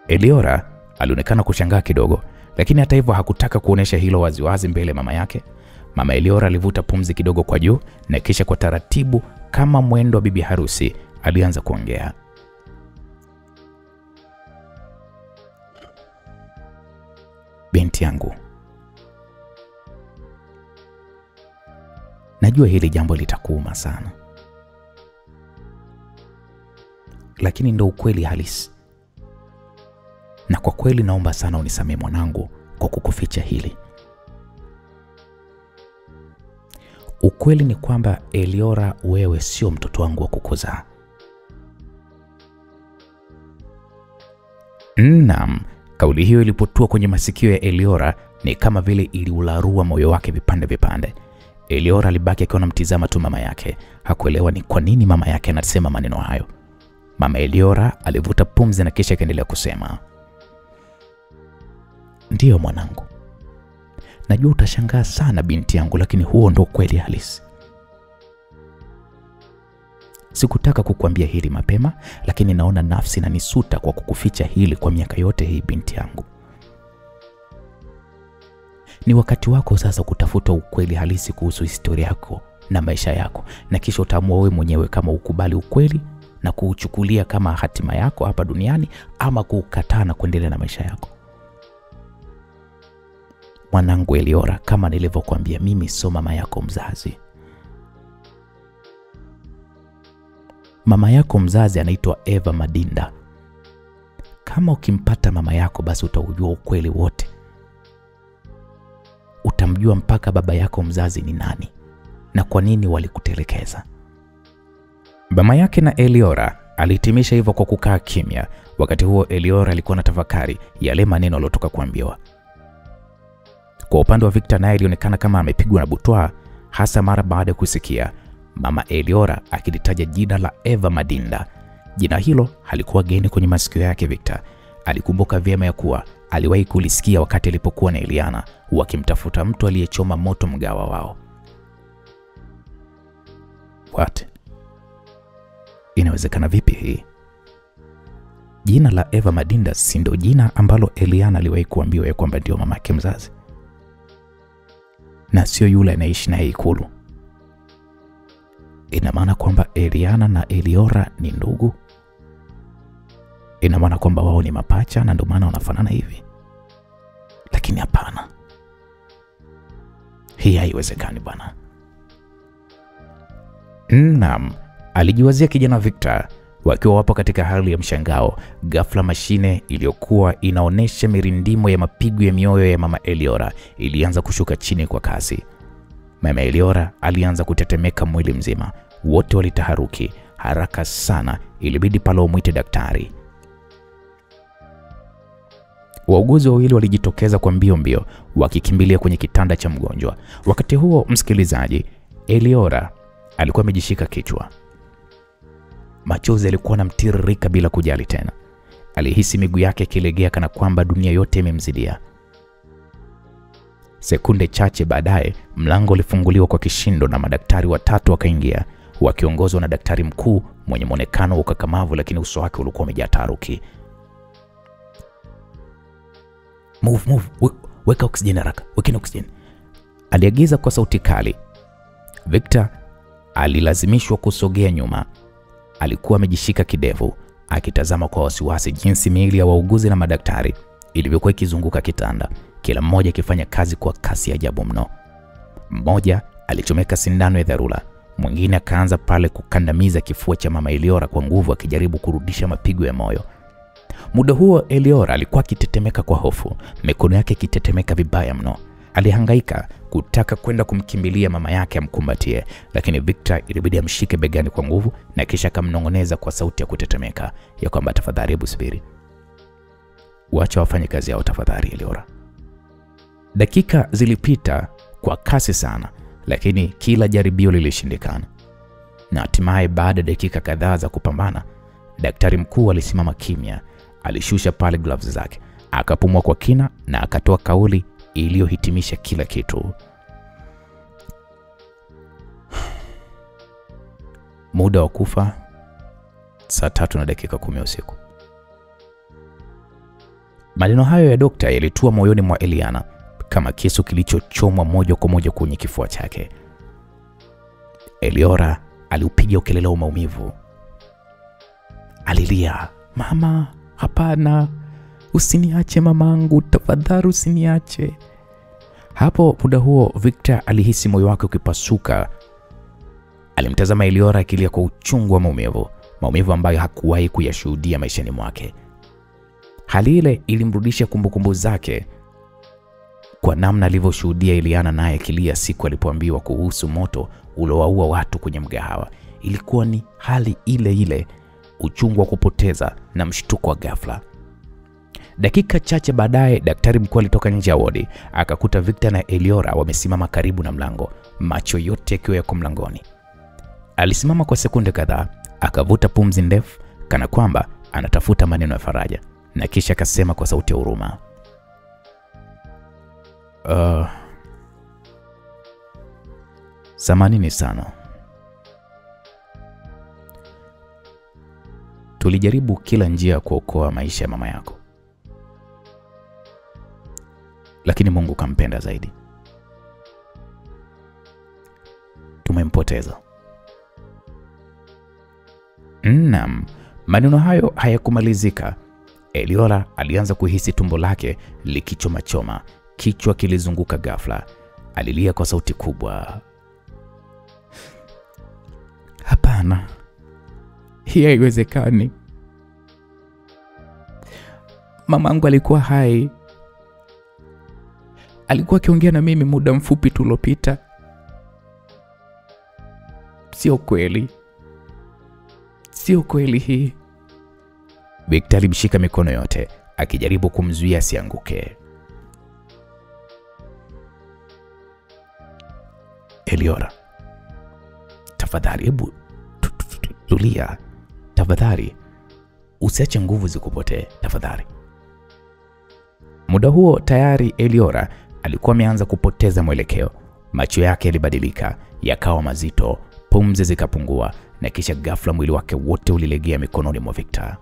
Eliora alionekana kushangaa kidogo, lakini hata hivyo hakutaka kuonesha hilo waziwazi mbele mama yake. Mama Eliora alivuta pumzi kidogo kwa juu na kisha kwa taratibu kama mwendo wa bibi harusi alianza kuongea. Binti yangu, najua hili jambo litakuuma sana, lakini ndo ukweli halisi. Na kwa kweli naomba sana unisamehe mwanangu kwa kukuficha hili. Ukweli ni kwamba Eliora, wewe sio mtoto wangu wa kukuzaa. Naam, kauli hiyo ilipotua kwenye masikio ya Eliora ni kama vile iliularua moyo wake vipande vipande. Eliora alibaki akiwa anamtizama tu mama yake. Hakuelewa ni kwa nini mama yake anasema maneno hayo. Mama Eliora alivuta pumzi na kisha akaendelea kusema, ndiyo mwanangu, najua utashangaa sana binti yangu, lakini huo ndo kweli halisi. Sikutaka kukuambia hili mapema, lakini naona nafsi na nisuta kwa kukuficha hili kwa miaka yote hii binti yangu. Ni wakati wako sasa kutafuta ukweli halisi kuhusu historia yako na maisha yako, na kisha utaamua wewe mwenyewe kama ukubali ukweli na kuuchukulia kama hatima yako hapa duniani ama kuukataa na kuendelea na maisha yako. Mwanangu Eliora, kama nilivyokuambia, mimi sio mama yako mzazi. Mama yako mzazi anaitwa Eva Madinda. Kama ukimpata mama yako, basi utaujua ukweli wote. Utamjua mpaka baba yako mzazi ni nani na kwa nini walikutelekeza. Mama yake na Eliora alihitimisha hivyo kwa kukaa kimya. Wakati huo Eliora alikuwa na tafakari yale maneno aliyotoka kuambiwa. Kwa upande wa Victor, naye alionekana kama amepigwa na butwaa, hasa mara baada ya kusikia mama Eliora akilitaja jina la Eva Madinda. Jina hilo halikuwa geni kwenye masikio yake. Victor alikumbuka vyema ya kuwa aliwahi kulisikia wakati alipokuwa na Eliana wakimtafuta mtu aliyechoma moto mgawa wao. What? Inawezekana vipi hii? Jina la Eva Madinda si ndo jina ambalo Eliana aliwahi kuambiwa ya kwamba ndio mamake mzazi? Na sio yule anaishi naye Ikulu. Ina maana kwamba Eliana na Eliora ni ndugu? Ina maana kwamba wao ni mapacha na ndio maana wanafanana hivi? Lakini hapana, hii haiwezekani bwana. Naam, alijiwazia kijana Victor. Wakiwa wapo katika hali ya mshangao, ghafla mashine iliyokuwa inaonesha mirindimo ya mapigo ya mioyo ya mama Eliora ilianza kushuka chini kwa kasi. Mama Eliora alianza kutetemeka mwili mzima. Wote walitaharuki haraka sana, ilibidi pale umuite daktari. Wauguzi wawili walijitokeza kwa mbio wakikimbilia kwenye kitanda cha mgonjwa. Wakati huo, msikilizaji, Eliora alikuwa amejishika kichwa. Machozi yalikuwa yanamtiririka bila kujali tena. Alihisi miguu yake ikilegea kana kwamba dunia yote imemzidia. Sekunde chache baadaye, mlango ulifunguliwa kwa kishindo na madaktari watatu wakaingia, wakiongozwa na daktari mkuu mwenye muonekano wa ukakamavu, lakini uso wake ulikuwa umejaa taharuki. Move, weka oksijeni haraka, wekeni oksijeni, aliagiza kwa sauti kali. Victor alilazimishwa kusogea nyuma. Alikuwa amejishika kidevu, akitazama kwa wasiwasi jinsi miili ya wauguzi na madaktari ilivyokuwa ikizunguka kitanda, kila mmoja akifanya kazi kwa kasi ya ajabu mno. Mmoja alichomeka sindano ya dharura, mwingine akaanza pale kukandamiza kifua cha mama Eliora kwa nguvu, akijaribu kurudisha mapigo ya moyo. Muda huo Eliora alikuwa akitetemeka kwa hofu, mikono yake ikitetemeka vibaya mno. Alihangaika kutaka kwenda kumkimbilia mama yake amkumbatie, lakini Victor ilibidi amshike begani kwa nguvu na kisha akamnong'oneza kwa sauti ya kutetemeka ya kwamba tafadhali, hebu subiri. Wacha wafanye kazi yao tafadhali, Eliora. Dakika zilipita kwa kasi sana, lakini kila jaribio lilishindikana. Na hatimaye baada ya dakika kadhaa za kupambana, daktari mkuu alisimama kimya. Alishusha pale gloves zake, akapumua kwa kina na akatoa kauli iliyohitimisha kila kitu. Muda wa kufa saa 3:10 usiku. Maneno hayo ya daktari yalitua moyoni mwa Eliana kama kisu kilichochomwa moja kwa moja kwenye kifua chake. Eliora aliupiga ukelele wa maumivu. Alilia, "Mama, hapana. Usiniache mamangu, tafadhali usiniache." Hapo muda huo Victor alihisi moyo wake ukipasuka. Alimtazama Eliora akilia kwa uchungu wa maumivu ambayo hakuwahi kuyashuhudia maishani mwake. Hali ile ilimrudisha kumbukumbu zake kwa namna alivyoshuhudia Eliana naye akilia siku alipoambiwa kuhusu moto uliowaua watu kwenye mgahawa. Ilikuwa ni hali ile ile, uchungu wa kupoteza na mshtuko wa ghafla. Dakika chache baadaye daktari mkuu alitoka nje ya wodi, akakuta Victor na Eliora wamesimama karibu na mlango, macho yote yakiwa yako mlangoni. Alisimama kwa sekunde kadhaa, akavuta pumzi ndefu kana kwamba anatafuta maneno ya faraja, na kisha akasema kwa sauti ya huruma, "Samanini sana. Tulijaribu kila njia ya kuokoa maisha ya mama yako, lakini Mungu kampenda zaidi. Tumempoteza." Naam, maneno hayo hayakumalizika. Eliora alianza kuhisi tumbo lake likichoma, kichwa kilizunguka ghafla. Alilia kwa sauti kubwa, "Hapana, hii haiwezekani. Mamangu alikuwa hai. Alikuwa akiongea na mimi muda mfupi tu uliopita. Sio kweli. Sio kweli hii." Victor alimshika mikono yote akijaribu kumzuia asianguke. "Eliora, tafadhali, hebu tulia. Tafadhali, usiache nguvu zikupotee, tafadhali." Muda huo tayari Eliora alikuwa ameanza kupoteza mwelekeo. Macho yake yalibadilika, yakawa mazito, pumzi zikapungua, na kisha ghafla mwili wake wote ulilegea mikononi mwa Victor.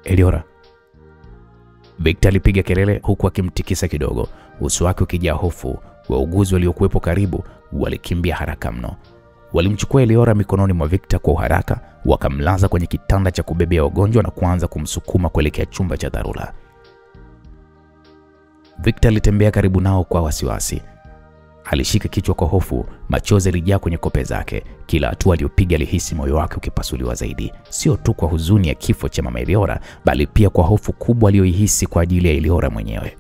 Eliora. Victor alipiga kelele huku akimtikisa kidogo, uso wake ukijaa hofu. Wauguzi waliokuwepo karibu walikimbia haraka mno. Walimchukua Eliora mikononi mwa Victor kwa haraka, wakamlaza kwenye kitanda cha kubebea wagonjwa na kuanza kumsukuma kuelekea chumba cha dharura. Victor alitembea karibu nao kwa wasiwasi. Alishika kichwa kwa hofu, machozi yalijaa kwenye kope zake. Kila hatua aliyopiga alihisi moyo wake ukipasuliwa zaidi, sio tu kwa huzuni ya kifo cha mama Eliora, bali pia kwa hofu kubwa aliyoihisi kwa ajili ya Eliora mwenyewe.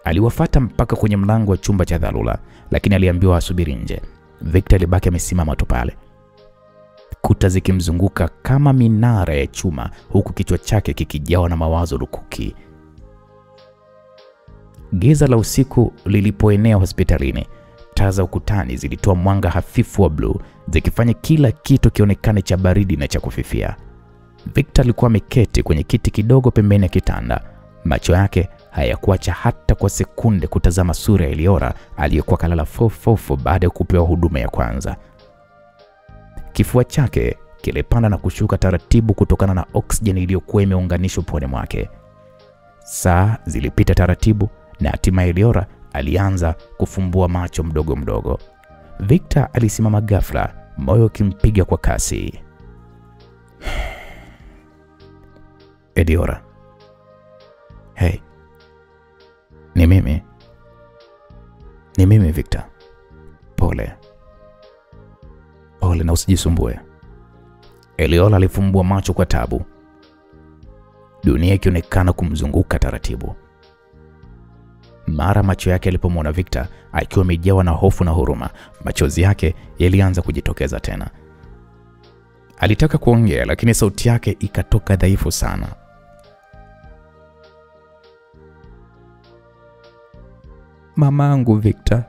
Aliwafuata mpaka kwenye mlango wa chumba cha dharura, lakini aliambiwa asubiri nje. Victor alibaki amesimama tu pale, kuta zikimzunguka kama minara ya chuma, huku kichwa chake kikijawa na mawazo lukuki. Giza la usiku lilipoenea hospitalini, taa za ukutani zilitoa mwanga hafifu wa blue, zikifanya kila kitu kionekane cha baridi na cha kufifia. Victor alikuwa ameketi kwenye kiti kidogo pembeni ya kitanda, macho yake hayakuacha hata kwa sekunde kutazama sura ya Eliora aliyekuwa kalala fofofo baada ya kupewa huduma ya kwanza. Kifua chake kilipanda na kushuka taratibu kutokana na oksijeni iliyokuwa imeunganishwa puani mwake. Saa zilipita taratibu na hatimaye Eliora alianza kufumbua macho mdogo mdogo. Victor alisimama ghafla, moyo ukimpiga kwa kasi. Eliora. Hey. Ni mimi Victor. Pole na usijisumbue. Eliora alifumbua macho kwa tabu, dunia ikionekana kumzunguka taratibu. Mara macho yake yalipomwona Victor akiwa amejawa na hofu na huruma, machozi yake yalianza kujitokeza tena. Alitaka kuongea lakini sauti yake ikatoka dhaifu sana. Mamangu Victor.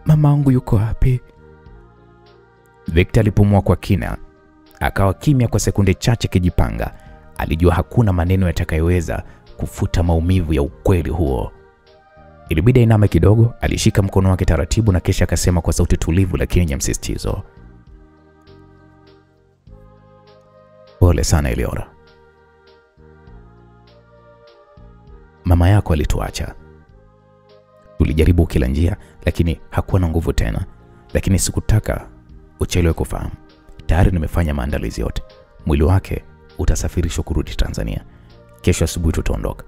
Mamangu yuko wapi? Victor alipumua kwa kina, akawa kimya kwa sekunde chache kijipanga. Alijua hakuna maneno yatakayoweza kufuta maumivu ya ukweli huo. Ilibidi ainame kidogo, alishika mkono wake taratibu na kisha akasema kwa sauti tulivu lakini yenye msisitizo. Pole sana Eliora. Mama yako alituacha. Tulijaribu kila njia lakini hakuwa na nguvu tena. Lakini sikutaka uchelewe kufahamu. Tayari nimefanya maandalizi yote. Mwili wake utasafirishwa kurudi Tanzania. Kesho asubuhi tutaondoka.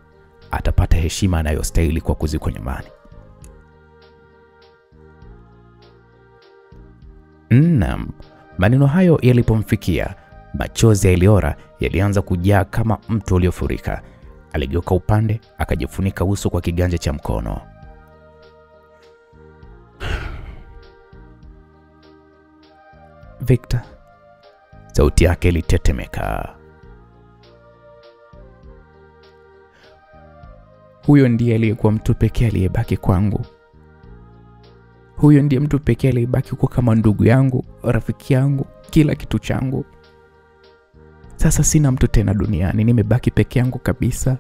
Atapata heshima anayostahili kwa kuzikwa nyumbani. Naam, maneno hayo yalipomfikia, machozi ya Eliora yalianza kujaa kama mto uliofurika. Aligeuka upande, akajifunika uso kwa kiganja cha mkono. Victor. Sauti yake ilitetemeka. Huyo ndiye aliyekuwa mtu pekee aliyebaki kwangu. Huyo ndiye mtu pekee aliyebaki kwa kama ndugu yangu, rafiki yangu, kila kitu changu. Sasa sina mtu tena duniani, nimebaki peke yangu kabisa.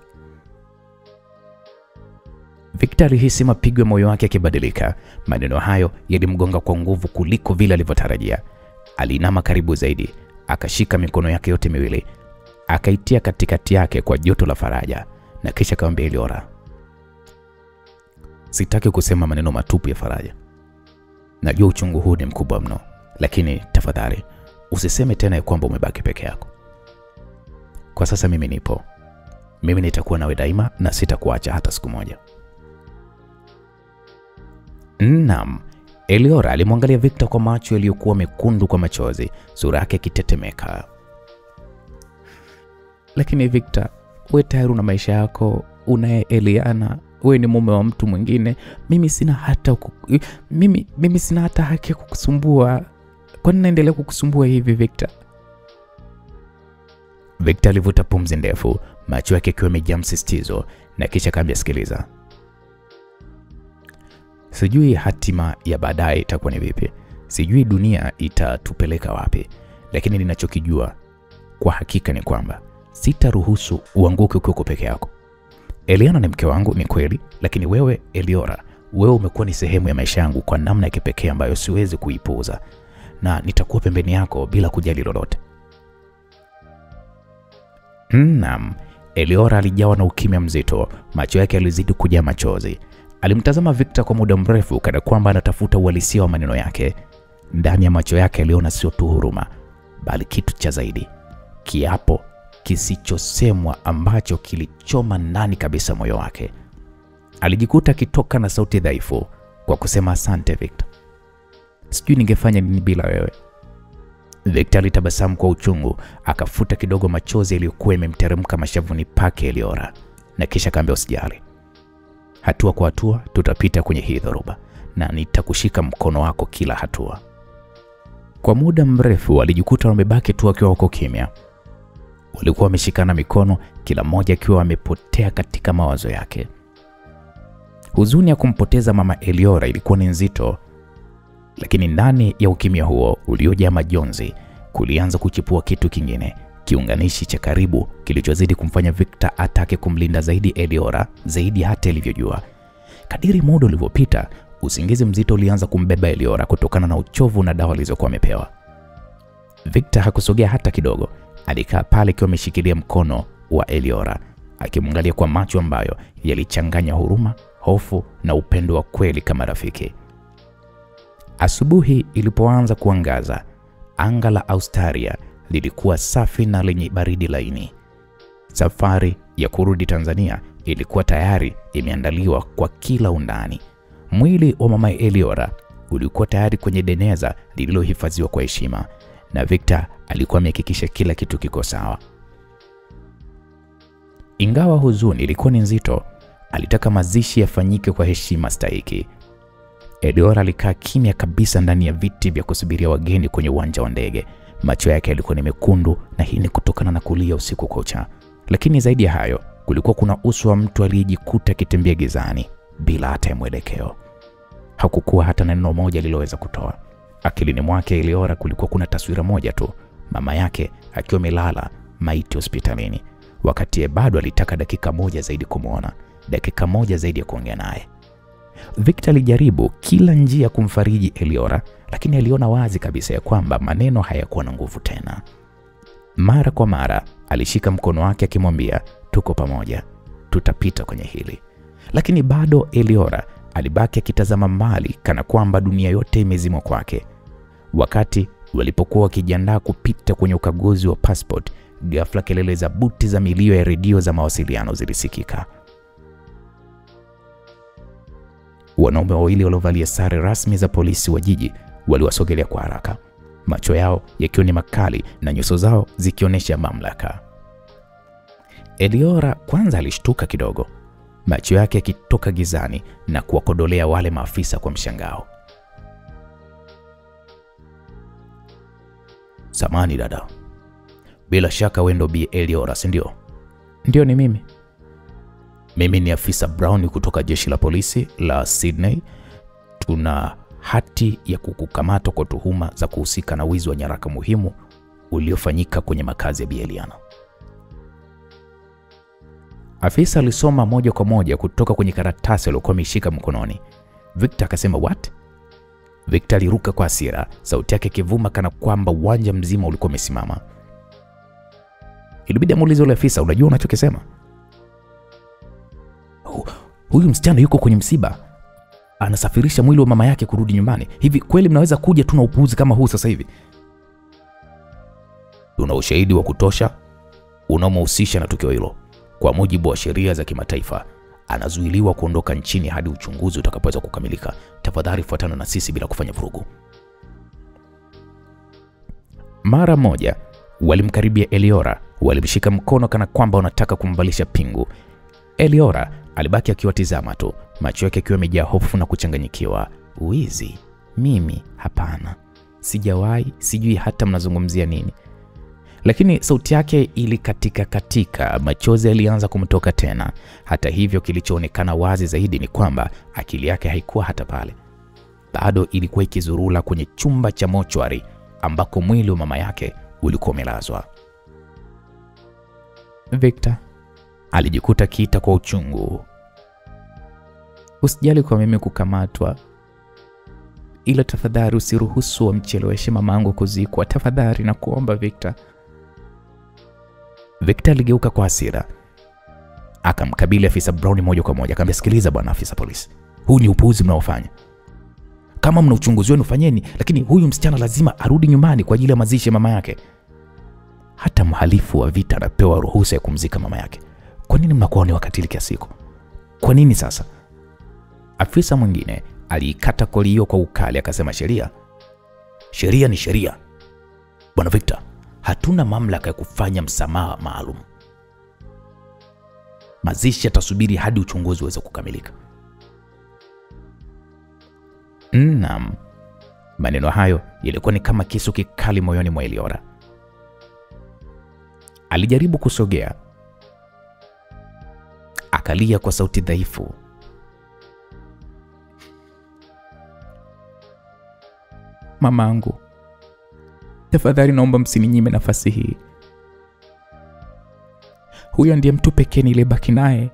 Victor alihisi mapigo ya moyo wake yakibadilika. Maneno hayo yalimgonga kwa nguvu kuliko vile alivyotarajia. Alinama karibu zaidi, akashika mikono yake yote miwili, akaitia katikati yake kwa joto la faraja, na kisha akamwambia Eliora, sitaki kusema maneno matupu ya faraja. Najua uchungu huu ni mkubwa mno, lakini tafadhali usiseme tena kwamba umebaki peke yako. Kwa sasa mimi nipo. Mimi nitakuwa nawe daima na sitakuacha hata siku moja. Naam. Eliora alimwangalia Victor kwa macho yaliyokuwa mekundu kwa machozi, sura yake ikitetemeka. Lakini Victor, wewe tayari una maisha yako, unaye Eliana, wewe ni mume wa mtu mwingine. Mimi sina hata haki ya kukusumbua. Kwa nini naendelea kukusumbua hivi Victor? Victor alivuta pumzi ndefu, macho yake yakiwa yamejaa msisitizo, na kisha akaambia, sikiliza. Sijui hatima ya baadaye itakuwa ni vipi. Sijui dunia itatupeleka wapi. Lakini ninachokijua kwa hakika ni kwamba sitaruhusu uanguke ukiwa peke yako. Eliana ni mke wangu, ni kweli, lakini wewe Eliora, wewe umekuwa ni sehemu ya maisha yangu kwa namna ya kipekee ambayo siwezi kuipuuza, na nitakuwa pembeni yako bila kujali lolote. Naam. Eliora alijawa na ukimya mzito, macho yake yalizidi kujaa machozi. Alimtazama Victor kwa muda mrefu kana kwamba anatafuta uhalisia wa maneno yake. Ndani ya macho yake aliona sio tu huruma, bali kitu cha zaidi, kiapo kisichosemwa ambacho kilichoma ndani kabisa moyo wake. Alijikuta akitoka na sauti dhaifu kwa kusema, asante Victor. Sijui ningefanya nini bila wewe. Victor alitabasamu kwa uchungu, akafuta kidogo machozi yaliyokuwa yamemteremka mashavuni pake Eliora, na kisha akamwambia, usijali. Hatua kwa hatua tutapita kwenye hii dhoruba, na nitakushika mkono wako kila hatua. Kwa muda mrefu alijikuta wamebaki tu wakiwa wako kimya. Walikuwa wameshikana mikono, kila mmoja akiwa amepotea katika mawazo yake. Huzuni ya kumpoteza mama Eliora ilikuwa ni nzito, lakini ndani ya ukimya huo uliojaa majonzi kulianza kuchipua kitu kingine, kiunganishi cha karibu kilichozidi kumfanya Victor atake kumlinda zaidi Eliora zaidi hata ilivyojua. Kadiri muda ulivyopita, usingizi mzito ulianza kumbeba Eliora kutokana na uchovu na dawa alizokuwa amepewa. Victor hakusogea hata kidogo. Alikaa pale akiwa ameshikilia mkono wa Eliora, akimwangalia kwa macho ambayo yalichanganya huruma, hofu na upendo wa kweli kama rafiki. Asubuhi ilipoanza kuangaza, anga la Australia lilikuwa safi na lenye baridi laini. Safari ya kurudi Tanzania ilikuwa tayari imeandaliwa kwa kila undani. Mwili wa mama Eliora ulikuwa tayari kwenye deneza lililohifadhiwa kwa heshima, na Victor alikuwa amehakikisha kila kitu kiko sawa. Ingawa huzuni ilikuwa ni nzito, alitaka mazishi yafanyike kwa heshima stahiki. Eliora alikaa kimya kabisa ndani ya viti vya kusubiria wageni kwenye uwanja wa ndege. Macho yake yalikuwa ni mekundu, na hii ni kutokana na kulia usiku kucha. Lakini zaidi ya hayo, kulikuwa kuna uso wa mtu aliyejikuta akitembea gizani bila hata mwelekeo. Hakukuwa hata neno moja lililoweza kutoa. Akilini mwake Eliora kulikuwa kuna taswira moja tu, mama yake akiwa amelala maiti hospitalini, wakati bado alitaka dakika moja zaidi kumuona, dakika moja zaidi ya kuongea naye. Victor alijaribu kila njia kumfariji Eliora, lakini aliona wazi kabisa ya kwamba maneno hayakuwa na nguvu tena. Mara kwa mara alishika mkono wake akimwambia, tuko pamoja, tutapita kwenye hili. Lakini bado Eliora alibaki akitazama mbali kana kwamba dunia yote imezimwa kwake. Wakati walipokuwa wakijiandaa kupita kwenye ukaguzi wa passport, ghafla kelele za buti za milio ya redio za mawasiliano zilisikika. Wanaume wawili waliovalia sare rasmi za polisi wa jiji waliwasogelea kwa haraka, macho yao yakiwa ni makali na nyuso zao zikionyesha mamlaka. Eliora kwanza alishtuka kidogo, macho yake yakitoka gizani na kuwakodolea wale maafisa kwa mshangao. Samani dada, bila shaka wewe ndo Bi Eliora, si ndio? Ndio, ni mimi. Mimi ni afisa Brown kutoka jeshi la polisi la Sydney. Tuna hati ya kukukamata kwa tuhuma za kuhusika na wizi wa nyaraka muhimu uliofanyika kwenye makazi ya Bi Eliana. Afisa alisoma moja kwa moja kutoka kwenye karatasi aliyokuwa ameshika mkononi. Victor akasema, "What?" Victor aliruka kwa hasira, sauti yake ikivuma kana kwamba uwanja mzima ulikuwa umesimama. Ilibidi amuulize yule afisa, "Unajua unachokisema? Huyu msichana yuko kwenye msiba. Anasafirisha mwili wa mama yake kurudi nyumbani. Hivi kweli mnaweza kuja tu na upuuzi kama huu sasa hivi?" "Tuna ushahidi wa kutosha unaomhusisha na tukio hilo. Kwa mujibu wa sheria za kimataifa, anazuiliwa kuondoka nchini hadi uchunguzi utakapoweza kukamilika. Tafadhali fuatana na sisi bila kufanya vurugu." Mara moja walimkaribia Eliora, walimshika mkono kana kwamba wanataka kumvalisha pingu. Eliora alibaki akiwatizama tu, macho yake yakiwa yamejaa hofu na kuchanganyikiwa. "Wizi? Mimi? Hapana. Sijawahi, sijui hata mnazungumzia nini." Lakini sauti yake ilikatika, machozi yalianza kumtoka tena. Hata hivyo, kilichoonekana wazi zaidi ni kwamba akili yake haikuwa hata pale. Bado ilikuwa ikizurula kwenye chumba cha mochwari ambako mwili wa mama yake ulikuwa umelazwa. "Victor," alijikuta kiita kwa uchungu, "usijali kwa mimi kukamatwa, ila tafadhali usiruhusu wamcheleweshe mamangu kuzikwa. Tafadhali na kuomba Victor." Victor aligeuka kwa hasira, akamkabili afisa Brown moja kwa moja, akamwambia, "Sikiliza bwana afisa polisi, huu ni upuuzi mnaofanya. Kama mna uchunguzi wenu fanyeni, lakini huyu msichana lazima arudi nyumbani kwa ajili ya mazishi ya mama yake. Hata mhalifu wa vita anapewa ruhusa ya kumzika mama yake. Kwa nini mnakuwa ni wakatili kiasi hiko? Kwa nini sasa?" Afisa mwingine aliikata koli hiyo kwa ukali, akasema, Sheria ni sheria. Bwana Victor, hatuna mamlaka ya kufanya msamaha maalum. Mazishi yatasubiri hadi uchunguzi uweze kukamilika." Naam. Maneno hayo yalikuwa ni kama kisu kikali moyoni mwa Eliora. Alijaribu kusogea, akalia kwa sauti dhaifu, "Mamangu, tafadhali naomba msininyime nafasi hii. Huyo ndiye mtu pekee nilibaki naye.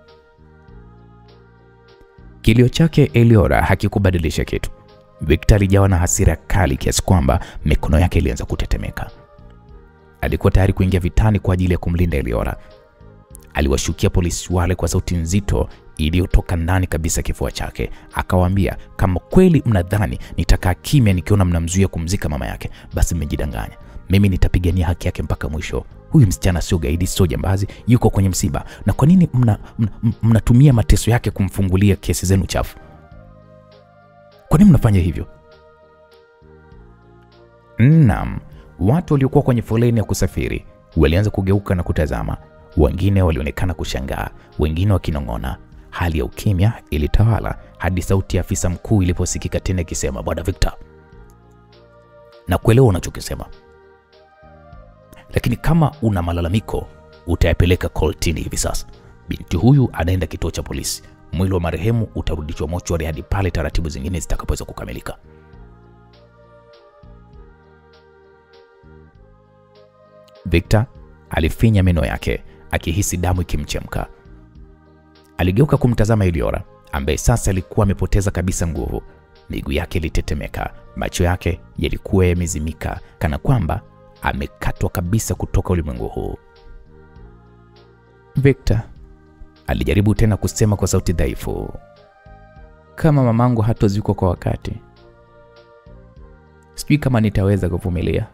Kilio chake Eliora hakikubadilisha kitu. Victor alijawa na hasira kali kiasi kwamba mikono yake ilianza kutetemeka. Alikuwa tayari kuingia vitani kwa ajili ya kumlinda Eliora. Aliwashukia polisi wale kwa sauti nzito iliyotoka ndani kabisa kifua chake. Akawaambia, kama kweli mnadhani nitakaa kimya nikiona mnamzuia kumzika mama yake, basi mmejidanganya. Mimi nitapigania haki yake mpaka mwisho. Huyu msichana sio gaidi, sio jambazi, yuko kwenye msiba. Na kwa nini mnatumia mateso yake kumfungulia kesi zenu chafu? Kwa nini mnafanya hivyo? Naam, watu waliokuwa kwenye foleni ya kusafiri walianza kugeuka na kutazama. Wengine walionekana kushangaa, wengine wakinong'ona. Hali ya ukimya ilitawala hadi sauti ya afisa mkuu iliposikika tena ikisema, Bwana Victor, na kuelewa unachokisema, lakini kama una malalamiko utayapeleka kortini hivi sasa. Binti huyu anaenda kituo cha polisi. Mwili wa marehemu utarudishwa mochwari hadi pale taratibu zingine zitakapoweza kukamilika. Victor alifinya meno yake akihisi damu ikimchemka. Aligeuka kumtazama Eliora ambaye sasa alikuwa amepoteza kabisa nguvu. Miguu yake ilitetemeka, macho yake yalikuwa yamezimika kana kwamba amekatwa kabisa kutoka ulimwengu huu. Victor alijaribu tena kusema kwa sauti dhaifu, kama mamangu hatozikwa kwa wakati, sijui kama nitaweza kuvumilia.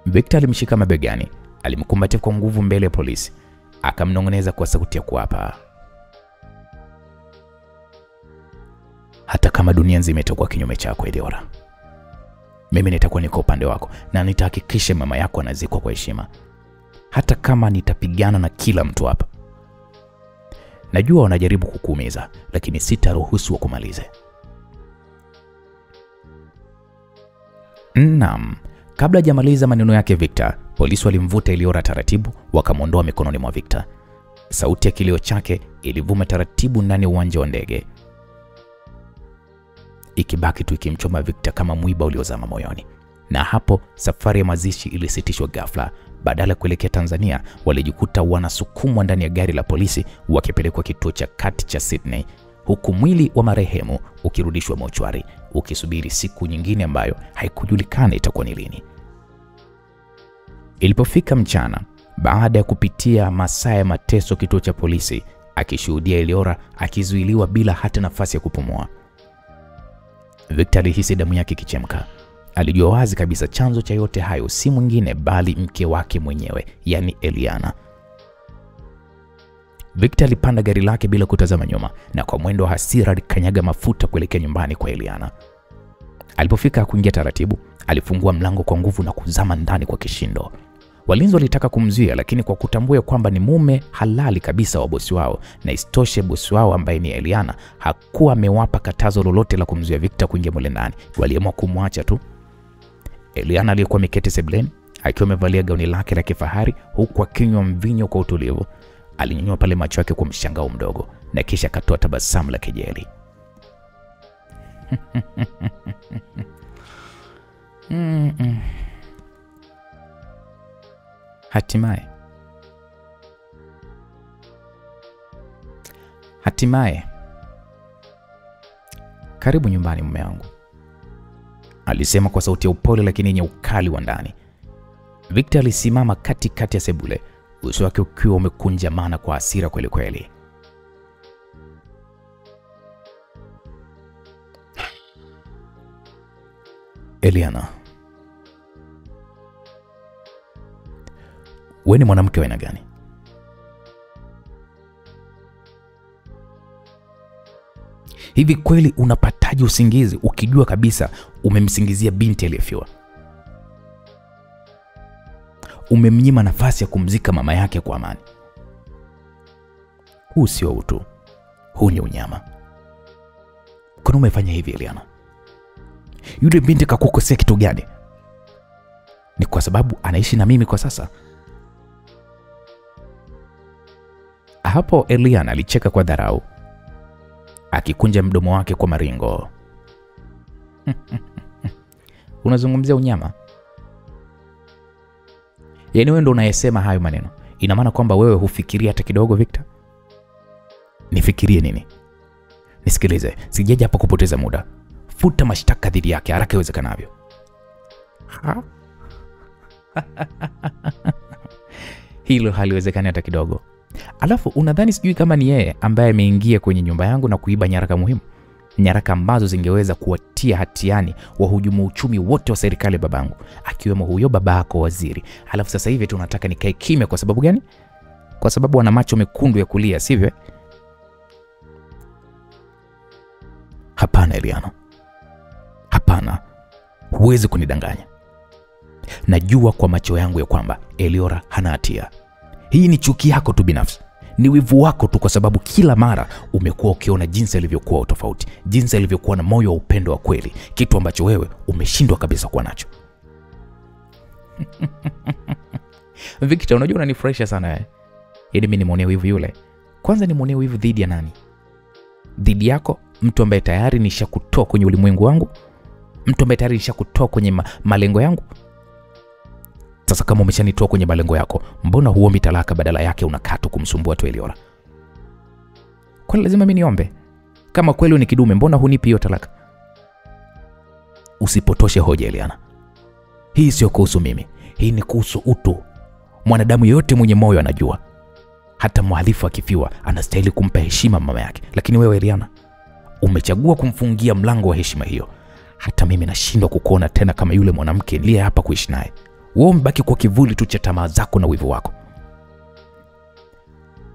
Victor alimshika mabegani, alimkumbatia kwa nguvu mbele ya polisi, akamnong'oneza kwa sauti ya kuapa, hata kama dunia nzima itakuwa kinyume chako Eliora, mimi nitakuwa niko upande wako na nitahakikisha mama yako anazikwa kwa heshima, hata kama nitapigana na kila mtu hapa. Najua wanajaribu kukuumiza, lakini sitaruhusu wakumalize. Naam, kabla hajamaliza maneno yake Victor, polisi walimvuta Eliora taratibu, wakamwondoa mikononi mwa Victor. Sauti ya kilio chake ilivuma taratibu ndani ya uwanja wa ndege, ikibaki tu ikimchoma Victor kama mwiba uliozama moyoni. Na hapo safari ya mazishi ilisitishwa ghafla. Badala ya kuelekea Tanzania, walijikuta wanasukumwa ndani ya gari la polisi wakipelekwa kituo cha kati cha Sydney, huku mwili wa marehemu ukirudishwa mochwari ukisubiri siku nyingine ambayo haikujulikana itakuwa ni lini. Ilipofika mchana, baada ya kupitia masaa ya mateso kituo cha polisi, akishuhudia Eliora akizuiliwa bila hata nafasi ya kupumua, Victor alihisi damu yake ikichemka. Alijua wazi kabisa chanzo cha yote hayo si mwingine bali mke wake mwenyewe, yani Eliana. Victor alipanda gari lake bila kutazama nyuma, na kwa mwendo wa hasira alikanyaga mafuta kuelekea nyumbani kwa Eliana. Alipofika kuingia taratibu, alifungua mlango kwa nguvu na kuzama ndani kwa kishindo. Walinzi walitaka kumzuia, lakini kwa kutambua kwamba ni mume halali kabisa wa bosi wao, na istoshe bosi wao ambaye ni Eliana hakuwa amewapa katazo lolote la kumzuia Victor kuingia mle ndani, waliamua kumwacha tu. Eliana aliyekuwa ameketi sebuleni akiwa amevalia gauni lake la kifahari huku akinywa mvinyo kwa utulivu, alinyanyua pale macho yake kwa mshangao mdogo na kisha akatoa tabasamu la kejeli. Hatimaye, karibu nyumbani mume wangu, alisema kwa sauti ya upole lakini yenye ukali wa ndani. Victor alisimama katikati ya sebule, uso wake ukiwa umekunjamana kwa hasira kweli kweli. Eliana, wewe ni mwanamke wa aina gani? Hivi kweli unapataje usingizi ukijua kabisa umemsingizia binti aliyefiwa? Umemnyima nafasi ya kumzika mama yake kwa amani. Huu sio utu, huu ni unyama. Kwa nini umefanya hivi Eliana? Yule binti kakukosea kitu gani? Ni kwa sababu anaishi na mimi kwa sasa? Hapo Eliana alicheka kwa dharau, akikunja mdomo wake kwa maringo. Unazungumzia unyama? Yaani wewe ndo unayesema hayo maneno? Ina maana kwamba wewe hufikiria hata kidogo Victor? Nifikirie nini? Nisikilize, sijaja hapa kupoteza muda. Futa mashtaka dhidi yake haraka iwezekanavyo. Hilo haliwezekani hata kidogo. Alafu unadhani sijui kama ni yeye ambaye ameingia kwenye nyumba yangu na kuiba nyaraka muhimu? Nyaraka ambazo zingeweza kuwatia hatiani wahujumu uchumi wote wa serikali babangu, akiwemo huyo babako waziri. Alafu sasa hivi tunataka nikae kimya kwa sababu gani? Kwa sababu ana macho mekundu ya kulia, sivyo? Hapana Eliana. Hapana. Huwezi kunidanganya. Najua kwa macho yangu ya kwamba Eliora hana hatia. Hii ni chuki yako tu binafsi. Ni wivu wako tu, kwa sababu kila mara umekuwa ukiona jinsi alivyokuwa tofauti, jinsi alivyokuwa na moyo wa upendo wa kweli, kitu ambacho wewe umeshindwa kabisa kuwa nacho. Victor, unajua unanifurahisha sana Yaani mimi nimuonee wivu yule. Kwanza nimuonee wivu dhidi ya nani? Dhidi yako, mtu ambaye tayari nishakutoa kwenye ulimwengu wangu, mtu ambaye tayari nishakutoa kwenye malengo yangu. Sasa kama umeshanitoa kwenye malengo yako, mbona huombi talaka badala yake unakaa tu kumsumbua tu Eliora? Kwa lazima mimi niombe? Kama kweli ni kidume, mbona hunipi hiyo talaka? Usipotoshe hoja Eliana. Hii sio kuhusu mimi. Hii ni kuhusu utu. Mwanadamu yote mwenye moyo anajua hata mhalifu akifiwa anastahili kumpa heshima mama yake. Lakini wewe Eliana, umechagua kumfungia mlango wa heshima hiyo. Hata mimi nashindwa kukuona tena kama yule mwanamke niliye hapa kuishi naye. Wewe mbaki kwa kivuli tu cha tamaa zako na wivu wako.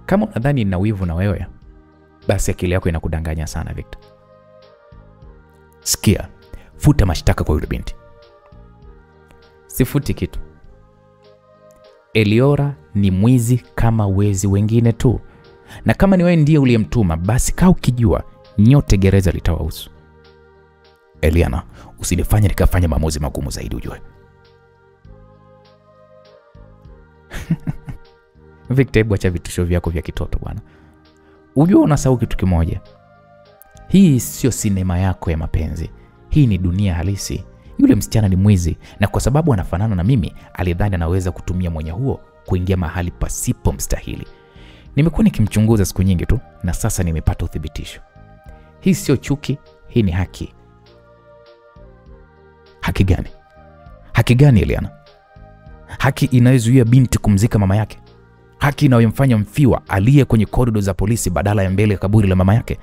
Kama unadhani nina wivu na wewe, basi akili yako inakudanganya sana Victor. Sikia, futa mashtaka kwa yule binti. Sifuti kitu. Eliora ni mwizi kama wezi wengine tu. Na kama ni wewe ndiye uliyemtuma, basi kaa ukijua nyote gereza litawahusu. Eliana, usinifanye nikafanya maamuzi magumu zaidi ujue. Victor, hebu acha vitisho vyako vya kitoto bwana. Unajua unasahau kitu kimoja. Hii sio sinema yako ya mapenzi. Hii ni dunia halisi. Yule msichana ni mwizi, na kwa sababu anafanana na mimi, alidhani anaweza kutumia mwenye huo kuingia mahali pasipo mstahili. Nimekuwa nikimchunguza siku nyingi tu, na sasa nimepata uthibitisho. Hii sio chuki, hii ni haki. Haki gani? Haki gani Eliana? Haki inayozuia binti kumzika mama yake. Haki inayomfanya mfiwa aliye kwenye korido za polisi badala ya mbele ya kaburi la mama yake.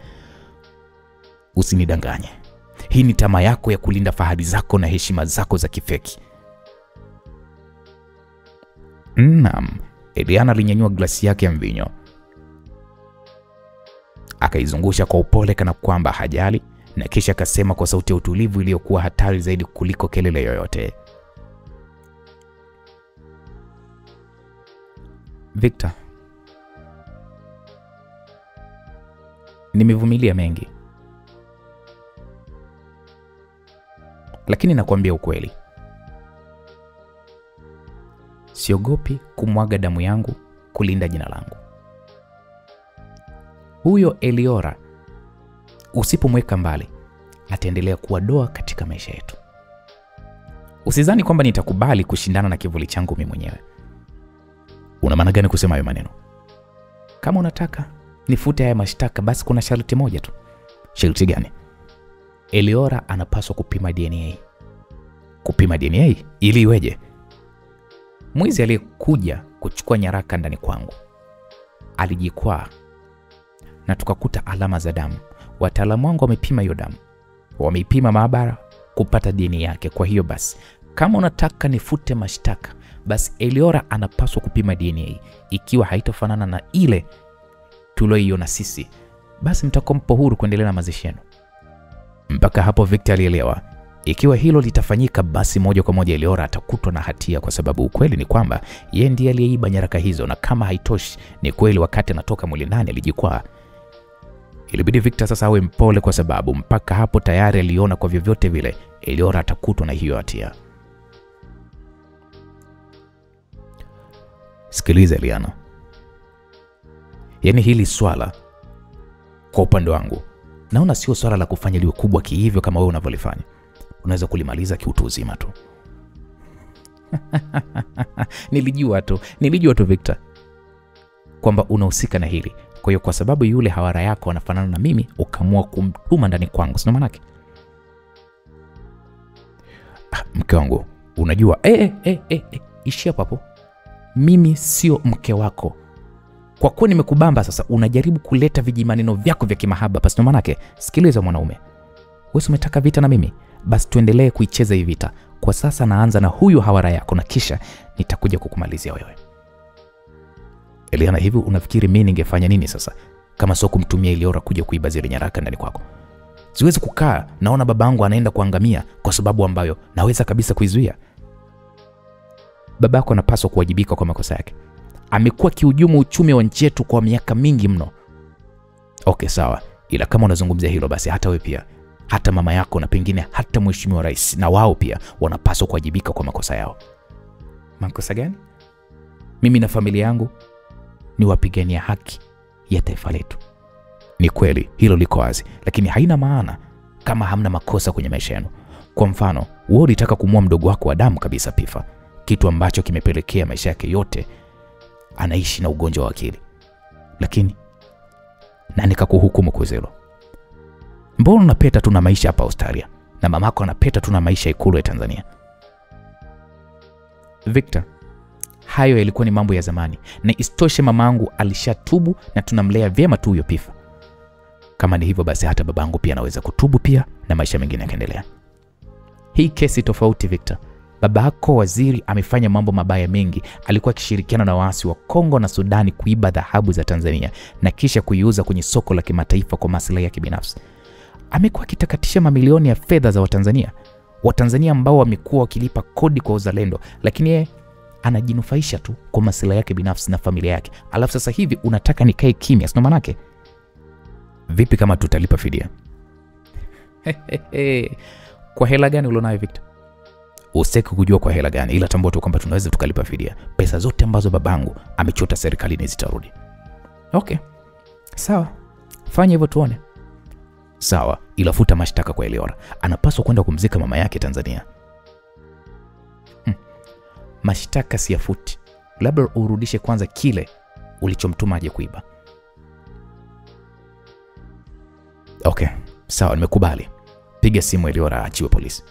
Usinidanganye. Hii ni tamaa yako ya kulinda fahari zako na heshima zako za kifeki. Naam, Eliana alinyanyua glasi yake ya mvinyo. Akaizungusha kwa upole kana kwamba hajali, na kisha akasema kwa sauti ya utulivu iliyokuwa hatari zaidi kuliko kelele yoyote. Victor, nimevumilia mengi. Lakini nakwambia ukweli. Siogopi kumwaga damu yangu kulinda jina langu. Huyo Eliora, usipomweka mbali, ataendelea kuwa doa katika maisha yetu. Usizani kwamba nitakubali kushindana na kivuli changu mimi mwenyewe. Una maana gani kusema hayo maneno? Kama unataka nifute haya mashtaka, basi kuna sharti moja tu. Sharti gani? Eliora anapaswa kupima DNA. Kupima DNA ili iweje? Mwizi aliyekuja kuchukua nyaraka ndani kwangu alijikwaa na tukakuta alama za damu. Wataalamu wangu wamepima hiyo damu, wameipima maabara kupata DNA yake. Kwa hiyo basi, kama unataka nifute mashtaka, basi Eliora anapaswa kupima DNA. Ikiwa haitofanana na ile tulioiona sisi, basi mtakompa huru kuendelea na mazishi yenu. Mpaka hapo Victor alielewa. Ikiwa hilo litafanyika, basi moja kwa moja Eliora atakutwa na hatia, kwa sababu ukweli ni kwamba yeye ndiye aliyeiba nyaraka hizo, na kama haitoshi, ni kweli wakati anatoka mwili ndani alijikwaa. Ilibidi Victor sasa awe mpole, kwa sababu mpaka hapo tayari aliona kwa vyovyote vile Eliora atakutwa na hiyo hatia. Sikiliza Eliana. Yaani hili swala kwa upande wangu naona sio swala la kufanya liwe kubwa kihivyo kama wewe unavyolifanya. Unaweza kulimaliza kiutu uzima tu. Nilijua tu Victor. kwamba unahusika na hili. Kwa hiyo kwa sababu yule hawara yako anafanana na mimi, ukaamua kumtuma ndani kwangu. Sio maana yake? Mke wangu, unajua ishi hapo. Mimi sio mke wako. Kwa kuwa nimekubamba sasa unajaribu kuleta vijimaneno vyako vya kimahaba. Basi maana yake, sikiliza mwanaume. Wewe umetaka vita na mimi? Basi tuendelee kuicheza hii vita. Kwa sasa naanza na huyu hawara yako na kisha nitakuja kukumalizia wewe. Eliana, hivi unafikiri mimi ningefanya nini sasa kama sio kumtumia Eliora kuja kuiba zile nyaraka ndani kwako? Siwezi kukaa naona babangu anaenda kuangamia kwa sababu ambayo naweza kabisa kuizuia. Babako anapaswa kuwajibika kwa makosa yake. Amekuwa kihujumu uchumi wa nchi yetu kwa miaka mingi mno. Okay, sawa. Ila kama unazungumzia hilo basi hata wewe pia, hata mama yako na pengine hata mheshimiwa rais, na wao pia wanapaswa kuwajibika kwa makosa yao. Makosa gani? Mimi na familia yangu ni wapigania haki ya taifa letu. Ni kweli hilo liko wazi, lakini haina maana kama hamna makosa kwenye maisha yenu. Kwa mfano, wewe ulitaka kumua mdogo wako wa damu kabisa Pifa, kitu ambacho kimepelekea maisha yake yote anaishi na ugonjwa wa akili. Lakini nani kakuhukumu kwa hilo? Mbona unapeta tu na maisha hapa Australia na mamako anapeta tu na maisha Ikulu ya Tanzania? Victor, hayo yalikuwa ni mambo ya zamani, na istoshe mamangu alishatubu na tunamlea vyema tu huyo Pifa. Kama ni hivyo basi hata babangu pia anaweza kutubu pia na maisha mengine yakaendelea. Hii kesi tofauti Victor. Babako waziri amefanya mambo mabaya mengi. Alikuwa akishirikiana na waasi wa Kongo na Sudani kuiba dhahabu za Tanzania na kisha kuiuza kwenye soko la kimataifa kwa maslahi ya kibinafsi. Amekuwa akitakatisha mamilioni ya fedha za Watanzania ambao wamekuwa wakilipa kodi kwa uzalendo, lakini yeye anajinufaisha tu kwa maslahi yake binafsi na familia yake. Alafu sasa hivi unataka nikae kimya? Sio maana yake. Vipi kama tutalipa fidia? Kwa hela gani ulionayo Victor? Usitaki kujua kwa hela gani, ila tambua tu kwamba tunaweza tukalipa fidia. Pesa zote ambazo babangu amechota serikalini zitarudi. Okay, sawa, fanya hivyo tuone. Sawa, ila futa mashtaka kwa Eliora. Anapaswa kwenda kumzika mama yake Tanzania. Mashtaka siyafuti, labda urudishe kwanza kile ulichomtuma aje kuiba. Okay, sawa, nimekubali. Piga simu Eliora aachiwe polisi.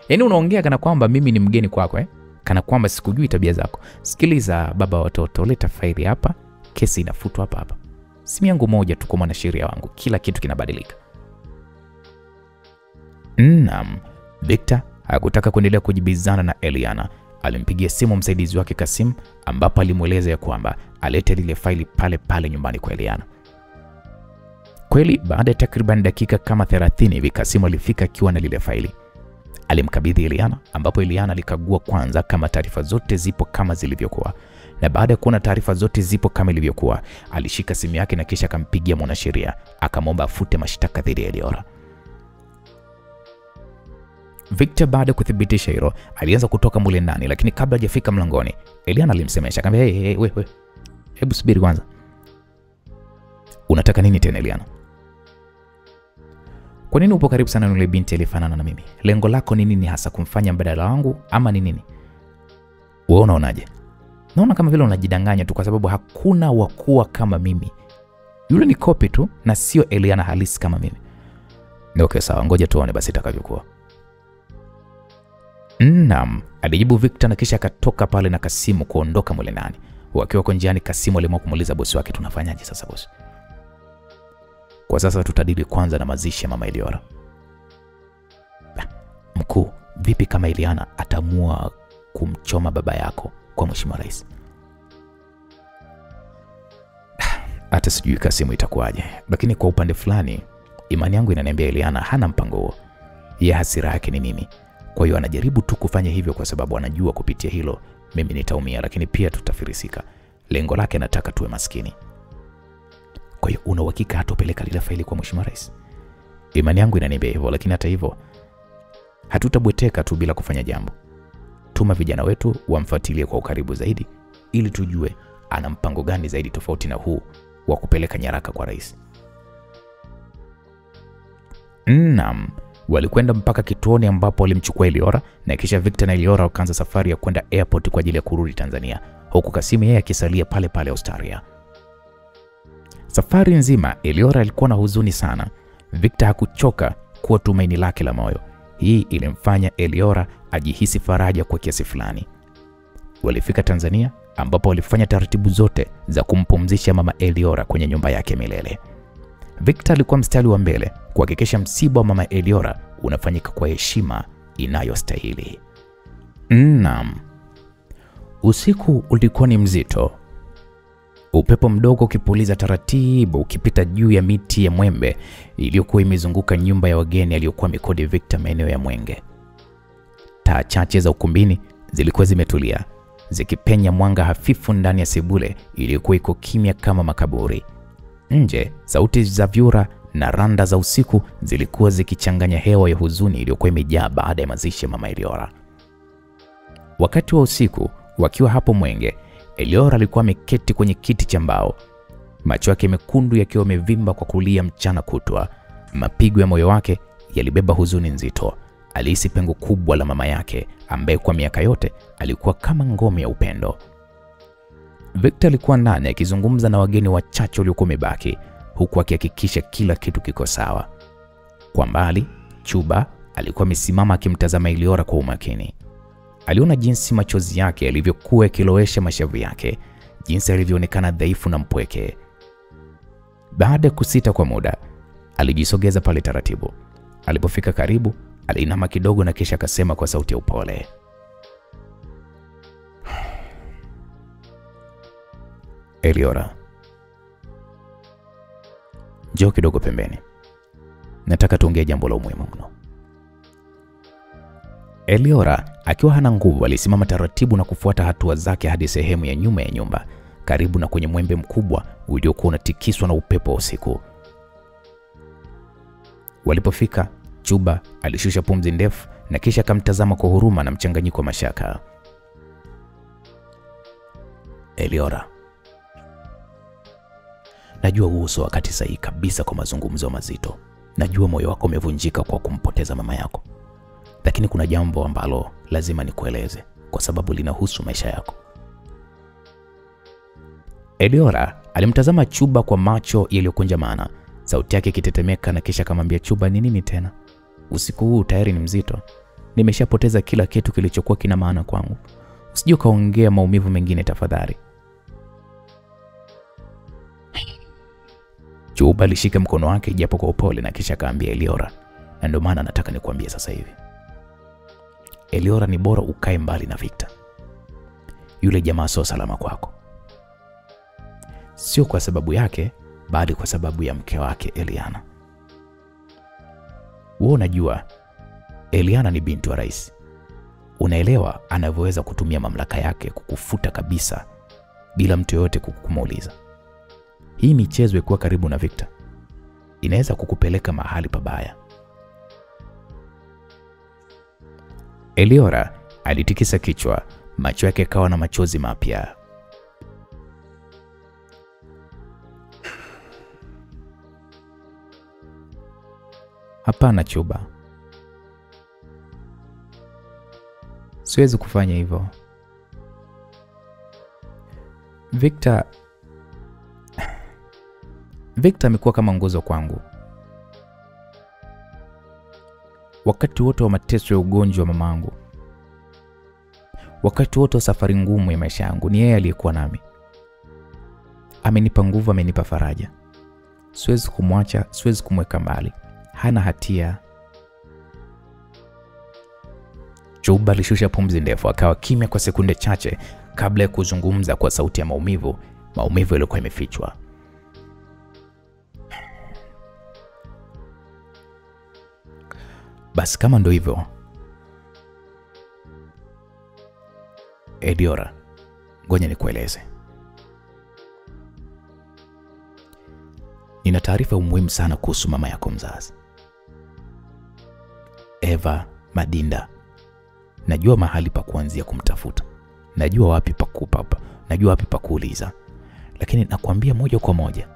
Yaani unaongea kana kwamba mimi ni mgeni kwako Kana kwamba sikujui tabia zako. Sikiliza baba watoto, leta faili hapa, kesi inafutwa hapa. Simu yangu moja tu kwa mwanasheria wangu, kila kitu kinabadilika. Victor hakutaka kuendelea kujibizana na Eliana. Alimpigia simu msaidizi wake Kasim, ambapo alimueleza ya kwamba alete lile faili pale pale nyumbani kwa Eliana. Kweli baada ya takriban dakika kama 30 hivi Kasim alifika akiwa na lile faili. Alimkabidhi Eliana, ambapo Eliana alikagua kwanza kama taarifa zote zipo kama zilivyokuwa. Na baada ya kuona taarifa zote zipo kama ilivyokuwa, alishika simu yake na kisha akampigia mwanasheria, akamwomba afute mashtaka dhidi ya Eliora. Victor baada ya kuthibitisha hilo, alianza kutoka mule ndani, lakini kabla hajafika mlangoni, Eliana alimsemesha akamwambia, wewe, hebu subiri kwanza. Unataka nini tena Eliana? Kwa nini upo karibu sana na yule binti aliyefanana na mimi? Lengo lako ni nini hasa, kumfanya mbadala wangu ama ni nini? Wewe unaonaje? Naona kama vile unajidanganya tu kwa sababu hakuna wakuwa kama mimi. Yule ni kopi tu na sio Eliana halisi kama mimi. Okay, sawa, ngoja tuone basi itakavyokuwa. Alijibu Victor na kisha akatoka pale na Kasimu kuondoka mule ndani. Wakiwa kwa njiani, Kasimu aliamua kumuuliza bosi wake, tunafanyaje sasa bosi? Kwa sasa tutadili kwanza na mazishi ya mama Eliora. Mkuu, vipi kama Eliana atamua kumchoma baba yako kwa mheshimiwa rais? Hata sijui Kasimu itakuwaje, lakini kwa upande fulani imani yangu inaniambia Eliana hana mpango huo. Yeye hasira yake ni mimi. Kwa hiyo anajaribu tu kufanya hivyo kwa sababu anajua kupitia hilo mimi nitaumia, lakini pia tutafirisika. Lengo lake anataka tuwe maskini. Kwa hiyo una uhakika hatopeleka lile faili kwa mheshimiwa rais? Imani yangu inaniambia hivyo, lakini hata hivyo hatutabweteka tu bila kufanya jambo. Tuma vijana wetu wamfuatilie kwa ukaribu zaidi ili tujue ana mpango gani zaidi tofauti na huu wa kupeleka nyaraka kwa rais. Walikwenda mpaka kituoni ambapo walimchukua Eliora, na kisha Victor na Eliora wakaanza safari ya kwenda airport kwa ajili ya kurudi Tanzania, huku Kasimu yeye akisalia pale pale Australia. Safari nzima Eliora alikuwa na huzuni sana. Victor hakuchoka kuwa tumaini lake la moyo. Hii ilimfanya Eliora ajihisi faraja kwa kiasi fulani. Walifika Tanzania ambapo walifanya taratibu zote za kumpumzisha mama Eliora kwenye nyumba yake milele. Victor alikuwa mstari wa mbele kuhakikisha msiba wa mama Eliora unafanyika kwa heshima inayostahili. Naam. Usiku ulikuwa ni mzito. Upepo mdogo ukipuliza taratibu ukipita juu ya miti ya mwembe iliyokuwa imezunguka nyumba ya wageni aliyokuwa mikodi Victor maeneo ya Mwenge. Taa chache za ukumbini zilikuwa zimetulia, zikipenya mwanga hafifu ndani ya sebule iliyokuwa iko kimya kama makaburi. Nje, sauti za vyura na randa za usiku zilikuwa zikichanganya hewa ya huzuni iliyokuwa imejaa baada ya mazishi ya mama Eliora. Wakati wa usiku, wakiwa hapo Mwenge, Eliora alikuwa ameketi kwenye kiti cha mbao, macho yake mekundu yakiwa yamevimba kwa kulia mchana kutwa. Mapigo ya moyo wake yalibeba huzuni nzito. Alihisi pengo kubwa la mama yake ambaye kwa miaka yote alikuwa kama ngome ya upendo. Victor alikuwa ndani akizungumza na wageni wachache waliokuwa wamebaki, huku akihakikisha kila kitu kiko sawa. Kwa mbali, Chuba alikuwa amesimama akimtazama Eliora kwa umakini. Aliona jinsi machozi yake yalivyokuwa yakilowesha mashavu yake, jinsi alivyoonekana dhaifu na mpweke. Baada ya kusita kwa muda, alijisogeza pale taratibu. Alipofika karibu, aliinama kidogo na kisha akasema kwa sauti ya upole, Eliora, njoo kidogo pembeni. Nataka tuongee jambo la umuhimu mno. Eliora akiwa hana nguvu alisimama taratibu na kufuata hatua zake hadi sehemu ya nyuma ya nyumba, karibu na kwenye mwembe mkubwa uliokuwa unatikiswa na upepo wa usiku. Walipofika, Chuba alishusha pumzi ndefu na kisha akamtazama kwa huruma na mchanganyiko wa mashaka. Eliora, najua huu sio wakati sahihi kabisa kwa mazungumzo mazito. Najua moyo wako umevunjika kwa kumpoteza mama yako. Lakini kuna jambo ambalo lazima nikueleze kwa sababu linahusu maisha yako. Eliora alimtazama Chuba kwa macho yaliyokunjamana, sauti yake ikitetemeka na kisha akamwambia Chuba, ni nini tena? Usiku huu tayari ni mzito. Nimeshapoteza kila kitu kilichokuwa kina maana kwangu. Usije kaongea maumivu mengine tafadhali. Chuba alishika mkono wake japo kwa upole na kisha akaambia Eliora, na ndio maana nataka nikuambie sasa hivi. Eliora, ni bora ukae mbali na Victor. Yule jamaa sio salama kwako. Sio kwa sababu yake, bali kwa sababu ya mke wake Eliana. Wewe unajua Eliana ni binti wa rais. Unaelewa anavyoweza kutumia mamlaka yake kukufuta kabisa bila mtu yote kukumuuliza. Hii michezo ya kuwa karibu na Victor inaweza kukupeleka mahali pabaya. Eliora alitikisa kichwa, macho yake yakawa na machozi mapya. Hapana Chuba, siwezi kufanya hivyo. Victor amekuwa kama nguzo kwangu. Wakati wote wa mateso ya ugonjwa wa mamangu, wakati wote wa safari ngumu ya maisha yangu, ni yeye aliyekuwa nami. Amenipa nguvu, amenipa faraja. Siwezi kumwacha, siwezi kumweka mbali. Hana hatia. Chuba alishusha pumzi ndefu, akawa kimya kwa sekunde chache kabla ya kuzungumza kwa sauti ya maumivu iliyokuwa imefichwa. Basi kama ndo hivyo, Eliora, ngoja nikueleze. Nina taarifa muhimu sana kuhusu mama yako mzazi, Eva Madinda. Najua mahali pa kuanzia kumtafuta. Najua wapi pa kupapa. Najua wapi pa kuuliza. Lakini nakwambia moja kwa moja,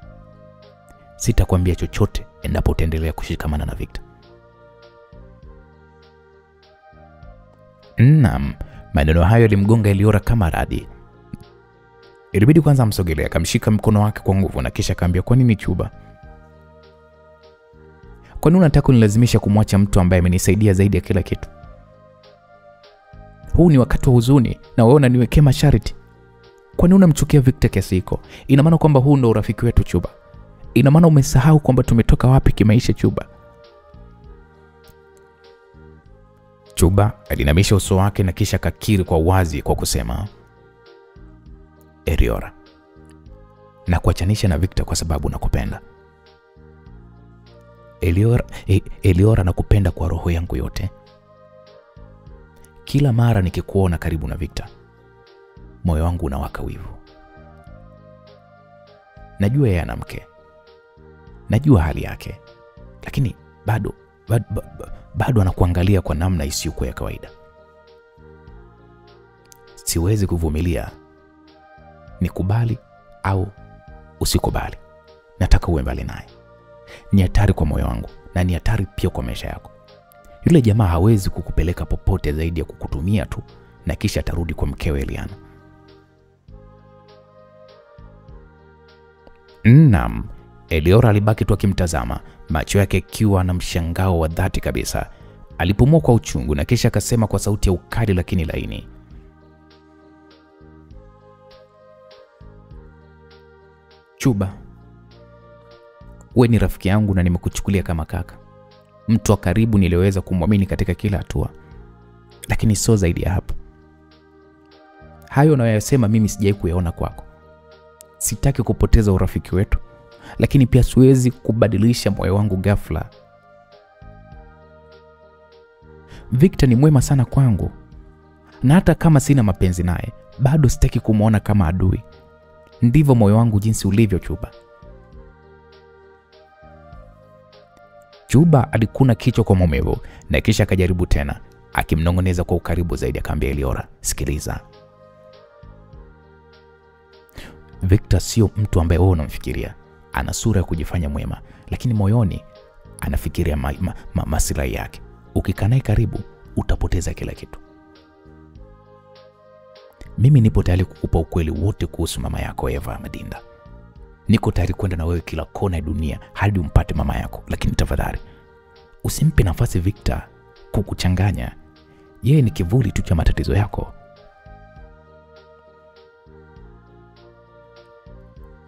sitakwambia chochote endapo utaendelea kushikamana na Victor. Naam, maneno hayo yalimgonga Eliora kama radi. Ilibidi kwanza amsogelee, akamshika mkono wake kwa nguvu na kisha akamwambia, "Kwa nini Chuba? Kwa nini unataka kunilazimisha kumwacha mtu ambaye amenisaidia zaidi ya kila kitu? Huu ni wakati wa huzuni na wewe unaniwekea masharti. Kwa nini unamchukia Victor kiasi hiko? Ina maana kwamba huu ndio urafiki wetu Chuba? Ina maana umesahau kwamba tumetoka wapi kimaisha Chuba?" Chuba alinamisha uso wake na kisha kakiri kwa wazi kwa kusema, "Eliora, na kuachanisha na Victor kwa sababu nakupenda. Eliora nakupenda kwa roho yangu yote. Kila mara nikikuona karibu na Victor, moyo wangu unawaka wivu. Najua yeye ana mke. Najua hali yake. Lakini bado anakuangalia kwa namna isiyokuwa ya kawaida. Siwezi kuvumilia. Nikubali au usikubali. Nataka uwe mbali naye. Ni hatari kwa moyo wangu na ni hatari pia kwa maisha yako. Yule jamaa hawezi kukupeleka popote zaidi ya kukutumia tu na kisha atarudi kwa mkewe Eliana." Naam, Eliora alibaki tu akimtazama, macho yake yakiwa na mshangao wa dhati kabisa. Alipumua kwa uchungu na kisha akasema kwa sauti ya ukali lakini laini, "Chuba, wewe ni rafiki yangu na nimekuchukulia kama kaka. Mtu wa karibu niliweza kumwamini katika kila hatua. Lakini sio zaidi ya hapo. Hayo unayosema mimi sijai kuyaona kwako. Sitaki kupoteza urafiki wetu, lakini pia siwezi kubadilisha moyo wangu ghafla. Victor ni mwema sana kwangu, na hata kama sina mapenzi naye, bado sitaki kumuona kama adui. Ndivyo moyo wangu jinsi ulivyo Chuba." Chuba alikuna kichwa kwa maumivu na kisha akajaribu tena, akimnongoneza kwa ukaribu zaidi akamwambia Eliora, "Sikiliza. Victor sio mtu ambaye wewe unamfikiria. Ana sura ya kujifanya mwema, lakini moyoni anafikiria maslahi yake. Ukikaa naye karibu, utapoteza kila kitu. Mimi nipo tayari kukupa ukweli wote kuhusu mama yako Eva Madinda. Niko tayari kwenda na wewe kila kona ya dunia hadi umpate mama yako, lakini tafadhali usimpe nafasi Victor kukuchanganya. Yeye ni kivuli tu cha matatizo yako."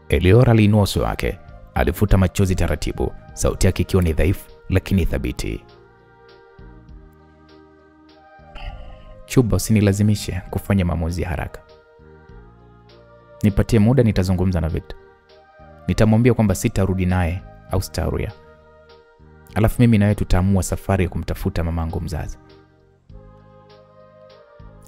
Eliora aliinua uso wake, alifuta machozi taratibu, sauti yake ikiwa ni dhaifu lakini thabiti. "Chuba, usinilazimishe kufanya maamuzi ya haraka. Nipatie muda, nitazungumza na Victor. Nitamwambia kwamba sitarudi naye au sitarudia. Alafu mimi na wewe tutaamua safari ya kumtafuta mamangu mzazi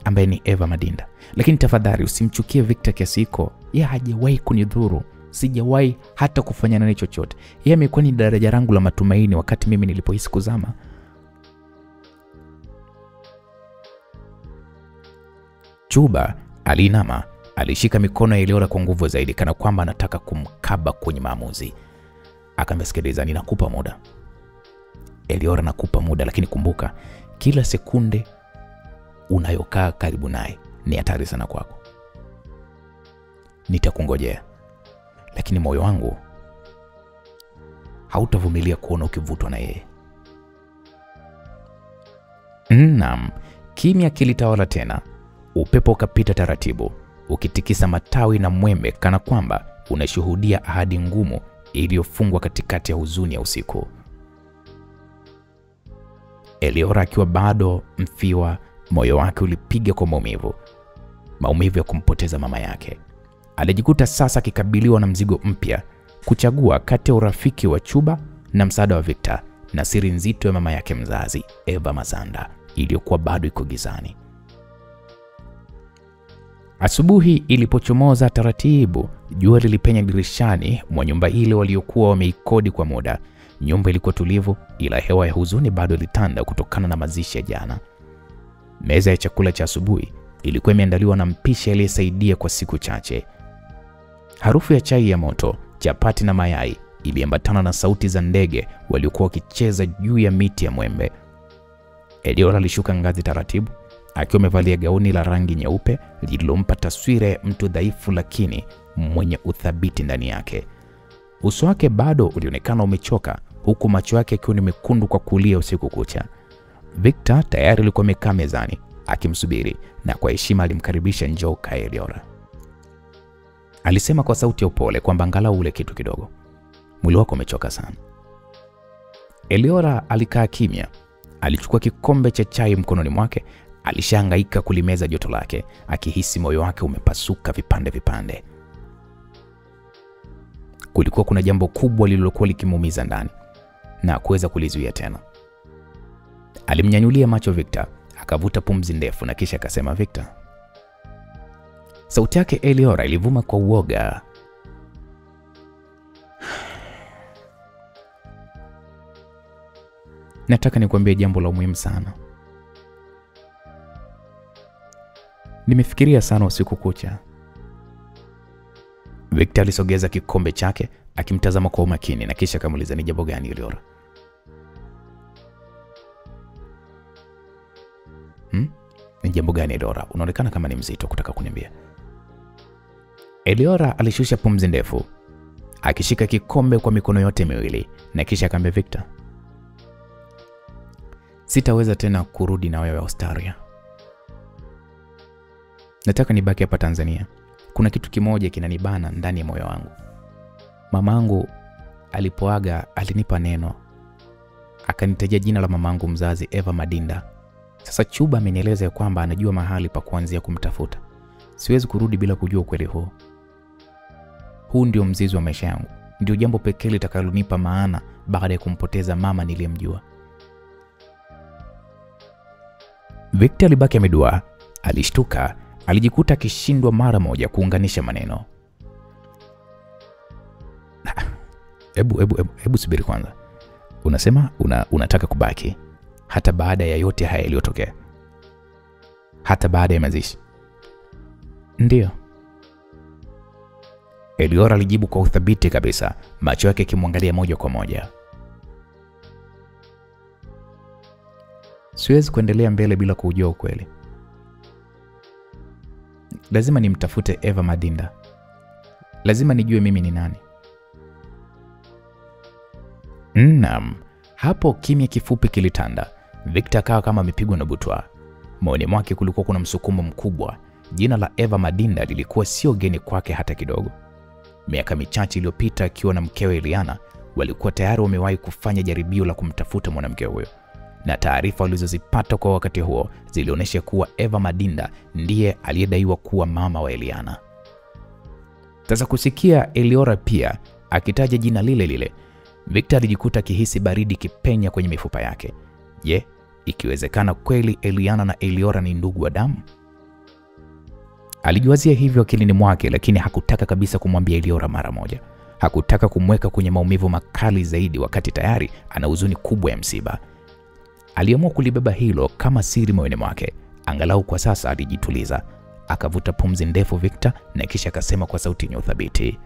ambaye ni Eva Madinda. Lakini tafadhali usimchukie Victor kiasi hiko. Yeye hajawahi kunidhuru. Sijawahi hata kufanya naye chochote. Yeye amekuwa ni daraja langu la matumaini wakati mimi nilipohisi kuzama." Chuba alinama, alishika mikono ya Eliora kwa nguvu zaidi kana kwamba anataka kumkaba kwenye maamuzi. Akamsikiliza, "Ninakupa muda." "Eliora, nakupa muda, lakini kumbuka kila sekunde unayokaa karibu naye ni hatari sana kwako. Nitakungojea, lakini moyo wangu hautavumilia kuona ukivutwa na yeye." Naam, kimya kilitawala tena. Upepo ukapita taratibu, ukitikisa matawi na mwembe kana kwamba unashuhudia ahadi ngumu iliyofungwa katikati ya huzuni ya usiku. Eliora akiwa bado mfiwa, moyo wake ulipiga kwa maumivu ya kumpoteza mama yake. Alijikuta sasa akikabiliwa na mzigo mpya, kuchagua kati ya urafiki wa Chuba na msaada wa Victor na siri nzito ya mama yake mzazi Eva Mazanda iliyokuwa bado iko gizani. Asubuhi ilipochomoza taratibu, jua lilipenya dirishani mwa nyumba ile waliokuwa wameikodi kwa muda. Nyumba ilikuwa tulivu, ila hewa ya huzuni bado ilitanda kutokana na mazishi ya jana. Meza ya chakula cha asubuhi ilikuwa imeandaliwa na mpishi aliyesaidia kwa siku chache. Harufu ya chai ya moto, chapati na mayai iliambatana na sauti za ndege waliokuwa wakicheza juu ya miti ya mwembe. Eliora alishuka ngazi taratibu, akiwa amevalia gauni la rangi nyeupe lililompa taswira ya mtu dhaifu lakini mwenye uthabiti ndani yake. Uso wake bado ulionekana umechoka, huku macho yake yakiwa ni mekundu kwa kulia usiku kucha. Victor tayari alikuwa amekaa mezani akimsubiri, na kwa heshima alimkaribisha, njoo kae Eliora. Alisema kwa sauti ya upole kwamba angalau ule kitu kidogo, mwili wako umechoka sana. Eliora alikaa kimya. Alichukua kikombe cha chai mkononi mwake. Alishangaika kulimeza joto lake, akihisi moyo wake umepasuka vipande vipande. Kulikuwa kuna jambo kubwa lililokuwa likimuumiza ndani na kuweza kulizuia tena. Alimnyanyulia macho Victor, akavuta pumzi ndefu na kisha akasema, Victor. Sauti yake Eliora ilivuma kwa uoga. Nataka nikwambie jambo la muhimu sana. Nimefikiria sana usiku kucha. Victor alisogeza kikombe chake akimtazama kwa umakini na kisha akamuuliza, ni jambo gani Eliora? Ni jambo gani Eliora? Unaonekana kama ni mzito kutaka kuniambia. Eliora alishusha pumzi ndefu, akishika kikombe kwa mikono yote miwili na kisha akamwambia Victor, sitaweza tena kurudi na wewe Australia. Nataka nibaki hapa Tanzania. Kuna kitu kimoja kinanibana ndani ya moyo wangu. Mamangu alipoaga alinipa neno. Akanitajia jina la mamangu mzazi, Eva Madinda. Sasa Chuba amenieleza kwamba anajua mahali pa kuanzia kumtafuta. Siwezi kurudi bila kujua ukweli huu. Huu ndio mzizi wa maisha yangu. Ndio jambo pekee litakalonipa maana baada ya kumpoteza mama niliyemjua. Victor alibaki ameduaa. Alishtuka, alijikuta akishindwa mara moja kuunganisha maneno. Hebu subiri kwanza. Unasema unataka kubaki hata baada ya yote haya yaliyotokea? Hata baada ya mazishi? Ndio. Eliora alijibu kwa uthabiti kabisa, macho yake yakimwangalia moja kwa moja. Siwezi kuendelea mbele bila kujua ukweli. Lazima nimtafute Eva Madinda. Lazima nijue mimi ni nani. Naam. Hapo kimya kifupi kilitanda. Victor akawa kama amepigwa na butwa. Moyoni mwake kulikuwa kuna msukumo mkubwa. Jina la Eva Madinda lilikuwa sio geni kwake hata kidogo. Miaka michache iliyopita akiwa na mkewe Eliana, walikuwa tayari wamewahi kufanya jaribio la kumtafuta mwanamke huyo. Na taarifa walizozipata kwa wakati huo zilionyesha kuwa Eva Madinda ndiye aliyedaiwa kuwa mama wa Eliana. Sasa kusikia Eliora pia akitaja jina lile lile, Victor alijikuta akihisi baridi kipenya kwenye mifupa yake. Je, ikiwezekana kweli Eliana na Eliora ni ndugu wa damu? Alijiwazia hivyo akilini mwake, lakini hakutaka kabisa kumwambia Eliora mara moja. Hakutaka kumweka kwenye maumivu makali zaidi wakati tayari ana huzuni kubwa ya msiba. Aliamua kulibeba hilo kama siri moyoni mwake. Angalau kwa sasa alijituliza. Akavuta pumzi ndefu Victor na kisha akasema kwa sauti yenye uthabiti,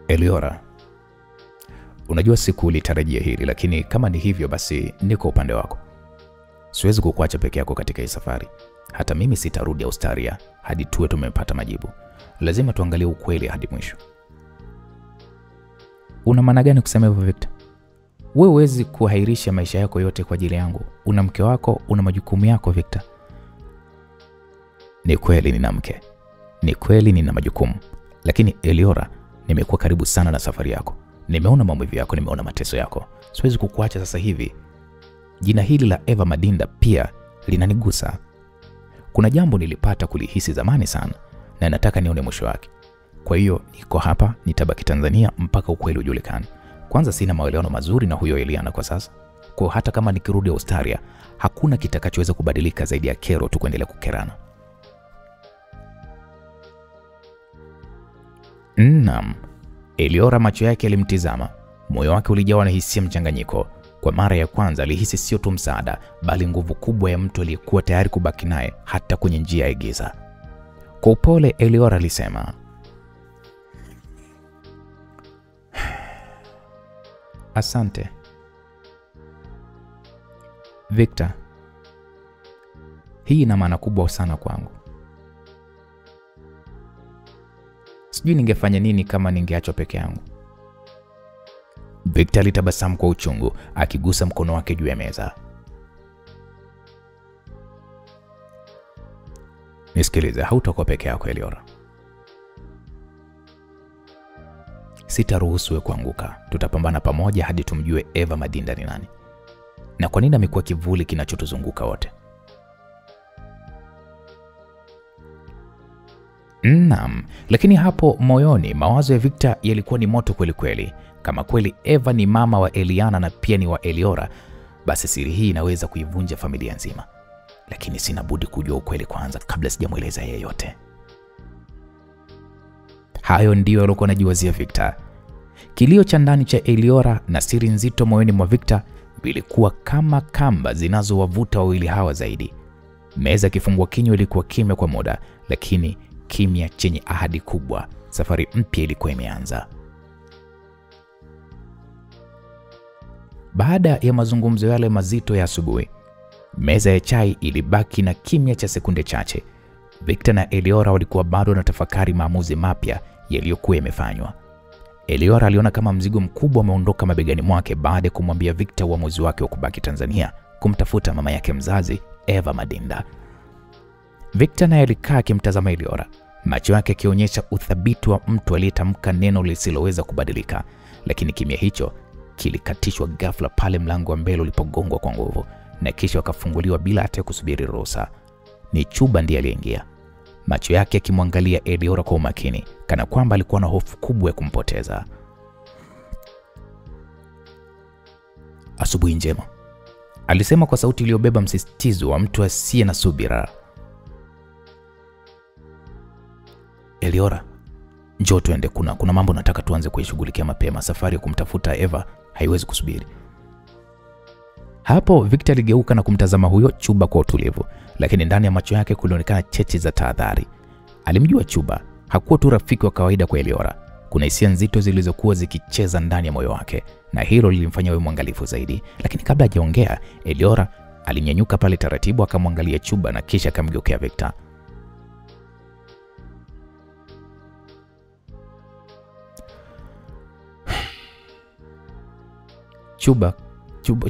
Eliora, unajua siku ulitarajia hili, lakini kama ni hivyo basi niko upande wako. Siwezi kukuacha peke yako katika hii safari. Hata mimi sitarudi Australia hadi tuwe tumepata majibu. Lazima tuangalie ukweli hadi mwisho. Una maana gani kusema hivyo Victor? Wewe huwezi kuhairisha maisha yako yote kwa ajili yangu. Una mke wako, una majukumu yako Victor. Ni kweli nina mke. Ni kweli nina majukumu. Lakini Eliora, nimekuwa karibu sana na safari yako. Nimeona maumivu yako, nimeona mateso yako. Siwezi kukuacha sasa hivi. Jina hili la Eva Madinda pia linanigusa. Kuna jambo nilipata kulihisi zamani sana na nataka nione mwisho wake. Kwa hiyo niko hapa, nitabaki Tanzania mpaka ukweli ujulikane. Kwanza sina maelewano mazuri na huyo Eliana kwa sasa. Kwa hata kama nikirudi Australia, hakuna kitakachoweza kubadilika zaidi ya kero tu kuendelea kukerana. Naam. Eliora macho yake yalimtizama. Moyo wake ulijawa na hisia mchanganyiko. Kwa mara ya kwanza alihisi sio tu msaada, bali nguvu kubwa ya mtu aliyekuwa tayari kubaki naye hata kwenye njia ya giza. Kwa upole Eliora alisema, Asante. Victor, hii ina maana kubwa sana kwangu. Sijui ningefanya nini kama ningeachwa peke yangu. Victor alitabasamu kwa uchungu, akigusa mkono wake juu ya meza. Nisikilize, hautakuwa peke yako Eliora. Sitaruhusu wewe kuanguka. Tutapambana pamoja hadi tumjue Eva Madinda ni nani. Na kwa nini amekuwa kivuli kinachotuzunguka wote. Naam, lakini hapo moyoni mawazo ya Victor yalikuwa ni moto kweli kweli. Kama kweli Eva ni mama wa Eliana na pia ni wa Eliora, basi siri hii inaweza kuivunja familia nzima. Lakini sina budi kujua ukweli kwanza kabla sijamueleza yeyote. Hayo ndio alikuwa anajiwazia Victor. Kilio cha ndani cha Eliora na siri nzito moyoni mwa Victor vilikuwa kama kamba zinazowavuta wawili hawa zaidi. Meza kifungua kinywa ilikuwa kimya kwa muda, lakini kimya chenye ahadi kubwa. Safari mpya ilikuwa imeanza. Baada ya mazungumzo yale mazito ya asubuhi, meza ya chai ilibaki na kimya cha sekunde chache. Victor na Eliora walikuwa bado wanatafakari maamuzi mapya yaliyokuwa yamefanywa. Eliora aliona kama mzigo mkubwa umeondoka mabegani mwake baada ya kumwambia Victor uamuzi wake wa kubaki Tanzania kumtafuta mama yake mzazi Eva Madinda. Victor naye alikaa akimtazama Eliora, macho yake yakionyesha uthabiti wa mtu aliyetamka neno lisiloweza kubadilika. Lakini kimya hicho kilikatishwa ghafla pale mlango wa mbele ulipogongwa kwa nguvu na kisha wakafunguliwa bila hata kusubiri ruhusa. Ni Chuba ndiye aliyeingia, macho yake yakimwangalia Eliora kwa umakini, kana kwamba alikuwa na hofu kubwa ya kumpoteza. Asubuhi njema, alisema kwa sauti iliyobeba msisitizo wa mtu asiye na subira. Eliora, njoo tuende, kuna mambo nataka tuanze kuishughulikia mapema. Safari ya kumtafuta Eva haiwezi kusubiri. Hapo Victor aligeuka na kumtazama huyo Chuba kwa utulivu, lakini ndani ya macho yake kulionekana cheche za tahadhari. Alimjua Chuba hakuwa tu rafiki wa kawaida kwa Eliora. Kuna hisia nzito zilizokuwa zikicheza ndani ya moyo wake, na hilo lilimfanya awe mwangalifu zaidi. Lakini kabla hajaongea, Eliora alinyanyuka pale taratibu, akamwangalia Chuba na kisha akamgeukia Victor.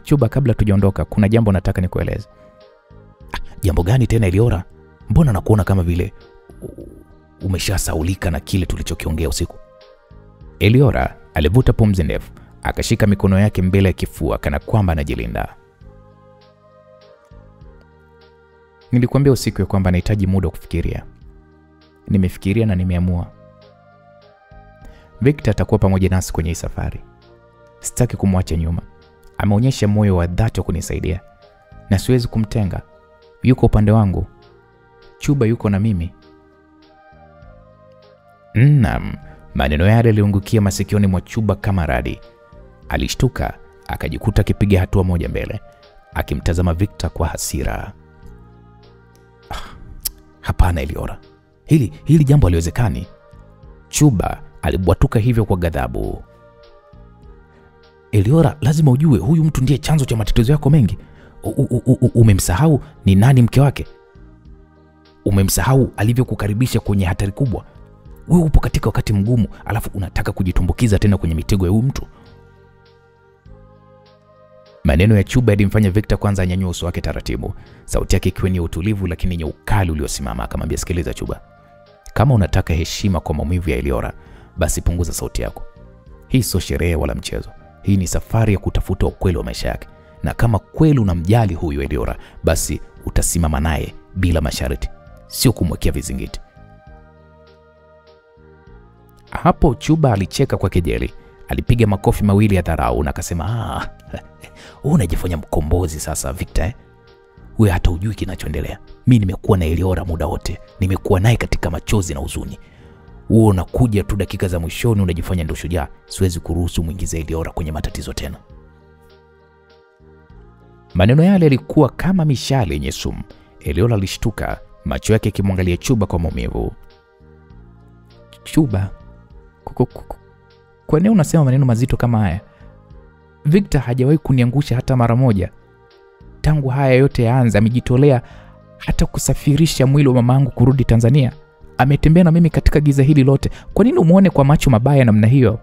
Chuba, kabla tujaondoka kuna jambo nataka nikueleze. Jambo gani tena Eliora? Mbona nakuona kama vile umeshasaulika na kile tulichokiongea usiku? Eliora alivuta pumzi ndefu, akashika mikono yake mbele ya kifua kana kwamba anajilinda. Nilikwambia usiku ya kwamba nahitaji muda kufikiria. Nimefikiria na nimeamua. Victor atakuwa pamoja nasi kwenye hii safari. Sitaki kumwacha nyuma. Ameonyesha moyo wa dhati wa kunisaidia na siwezi kumtenga. Yuko upande wangu. Chuba yuko na mimi. Naam, maneno yale yaliungukia masikioni mwa Chuba kama radi. Alishtuka, akajikuta akipiga hatua moja mbele, akimtazama Victor kwa hasira. Hapana Eliora. Hili jambo haliwezekani. Chuba alibwatuka hivyo kwa ghadhabu. Eliora, lazima ujue huyu mtu ndiye chanzo cha matatizo yako mengi. Umemsahau ni nani mke wake? Umemsahau alivyokukaribisha kwenye hatari kubwa? Wewe upo katika wakati mgumu, alafu unataka kujitumbukiza tena kwenye mitego ya huyu mtu. Maneno ya Chuba yalimfanya Victor kwanza anyanyue uso wake taratibu, sauti yake ikiwa ni utulivu lakini yenye ukali uliosimama. Akamwambia, sikiliza Chuba, kama unataka heshima kwa maumivu ya Eliora, basi punguza sauti yako. Hii sio sherehe wala mchezo. Hii ni safari ya kutafuta ukweli wa maisha yake. Na kama kweli unamjali huyu Eliora, basi utasimama naye bila masharti, sio kumwekea vizingiti. Hapo Chuba alicheka kwa kejeli, alipiga makofi mawili ya dharau na akasema, unajifanya mkombozi sasa Victor. Wewe hata hujui kinachoendelea. Mimi nimekuwa na Eliora muda wote, nimekuwa naye katika machozi na huzuni. Wewe unakuja tu dakika za mwishoni unajifanya ndio shujaa. Siwezi kuruhusu muingize Eliora kwenye matatizo tena. Maneno yale yalikuwa kama mishale yenye sumu. Eliora alishtuka, macho yake yakimwangalia Chuba kwa maumivu. Chuba, kwa nini unasema maneno mazito kama haya? Victor hajawahi kuniangusha hata mara moja. Tangu haya yote yaanza amejitolea hata kusafirisha mwili wa mamangu kurudi Tanzania. Ametembea na mimi katika giza hili lote. Kwa nini umuone kwa macho mabaya namna hiyo?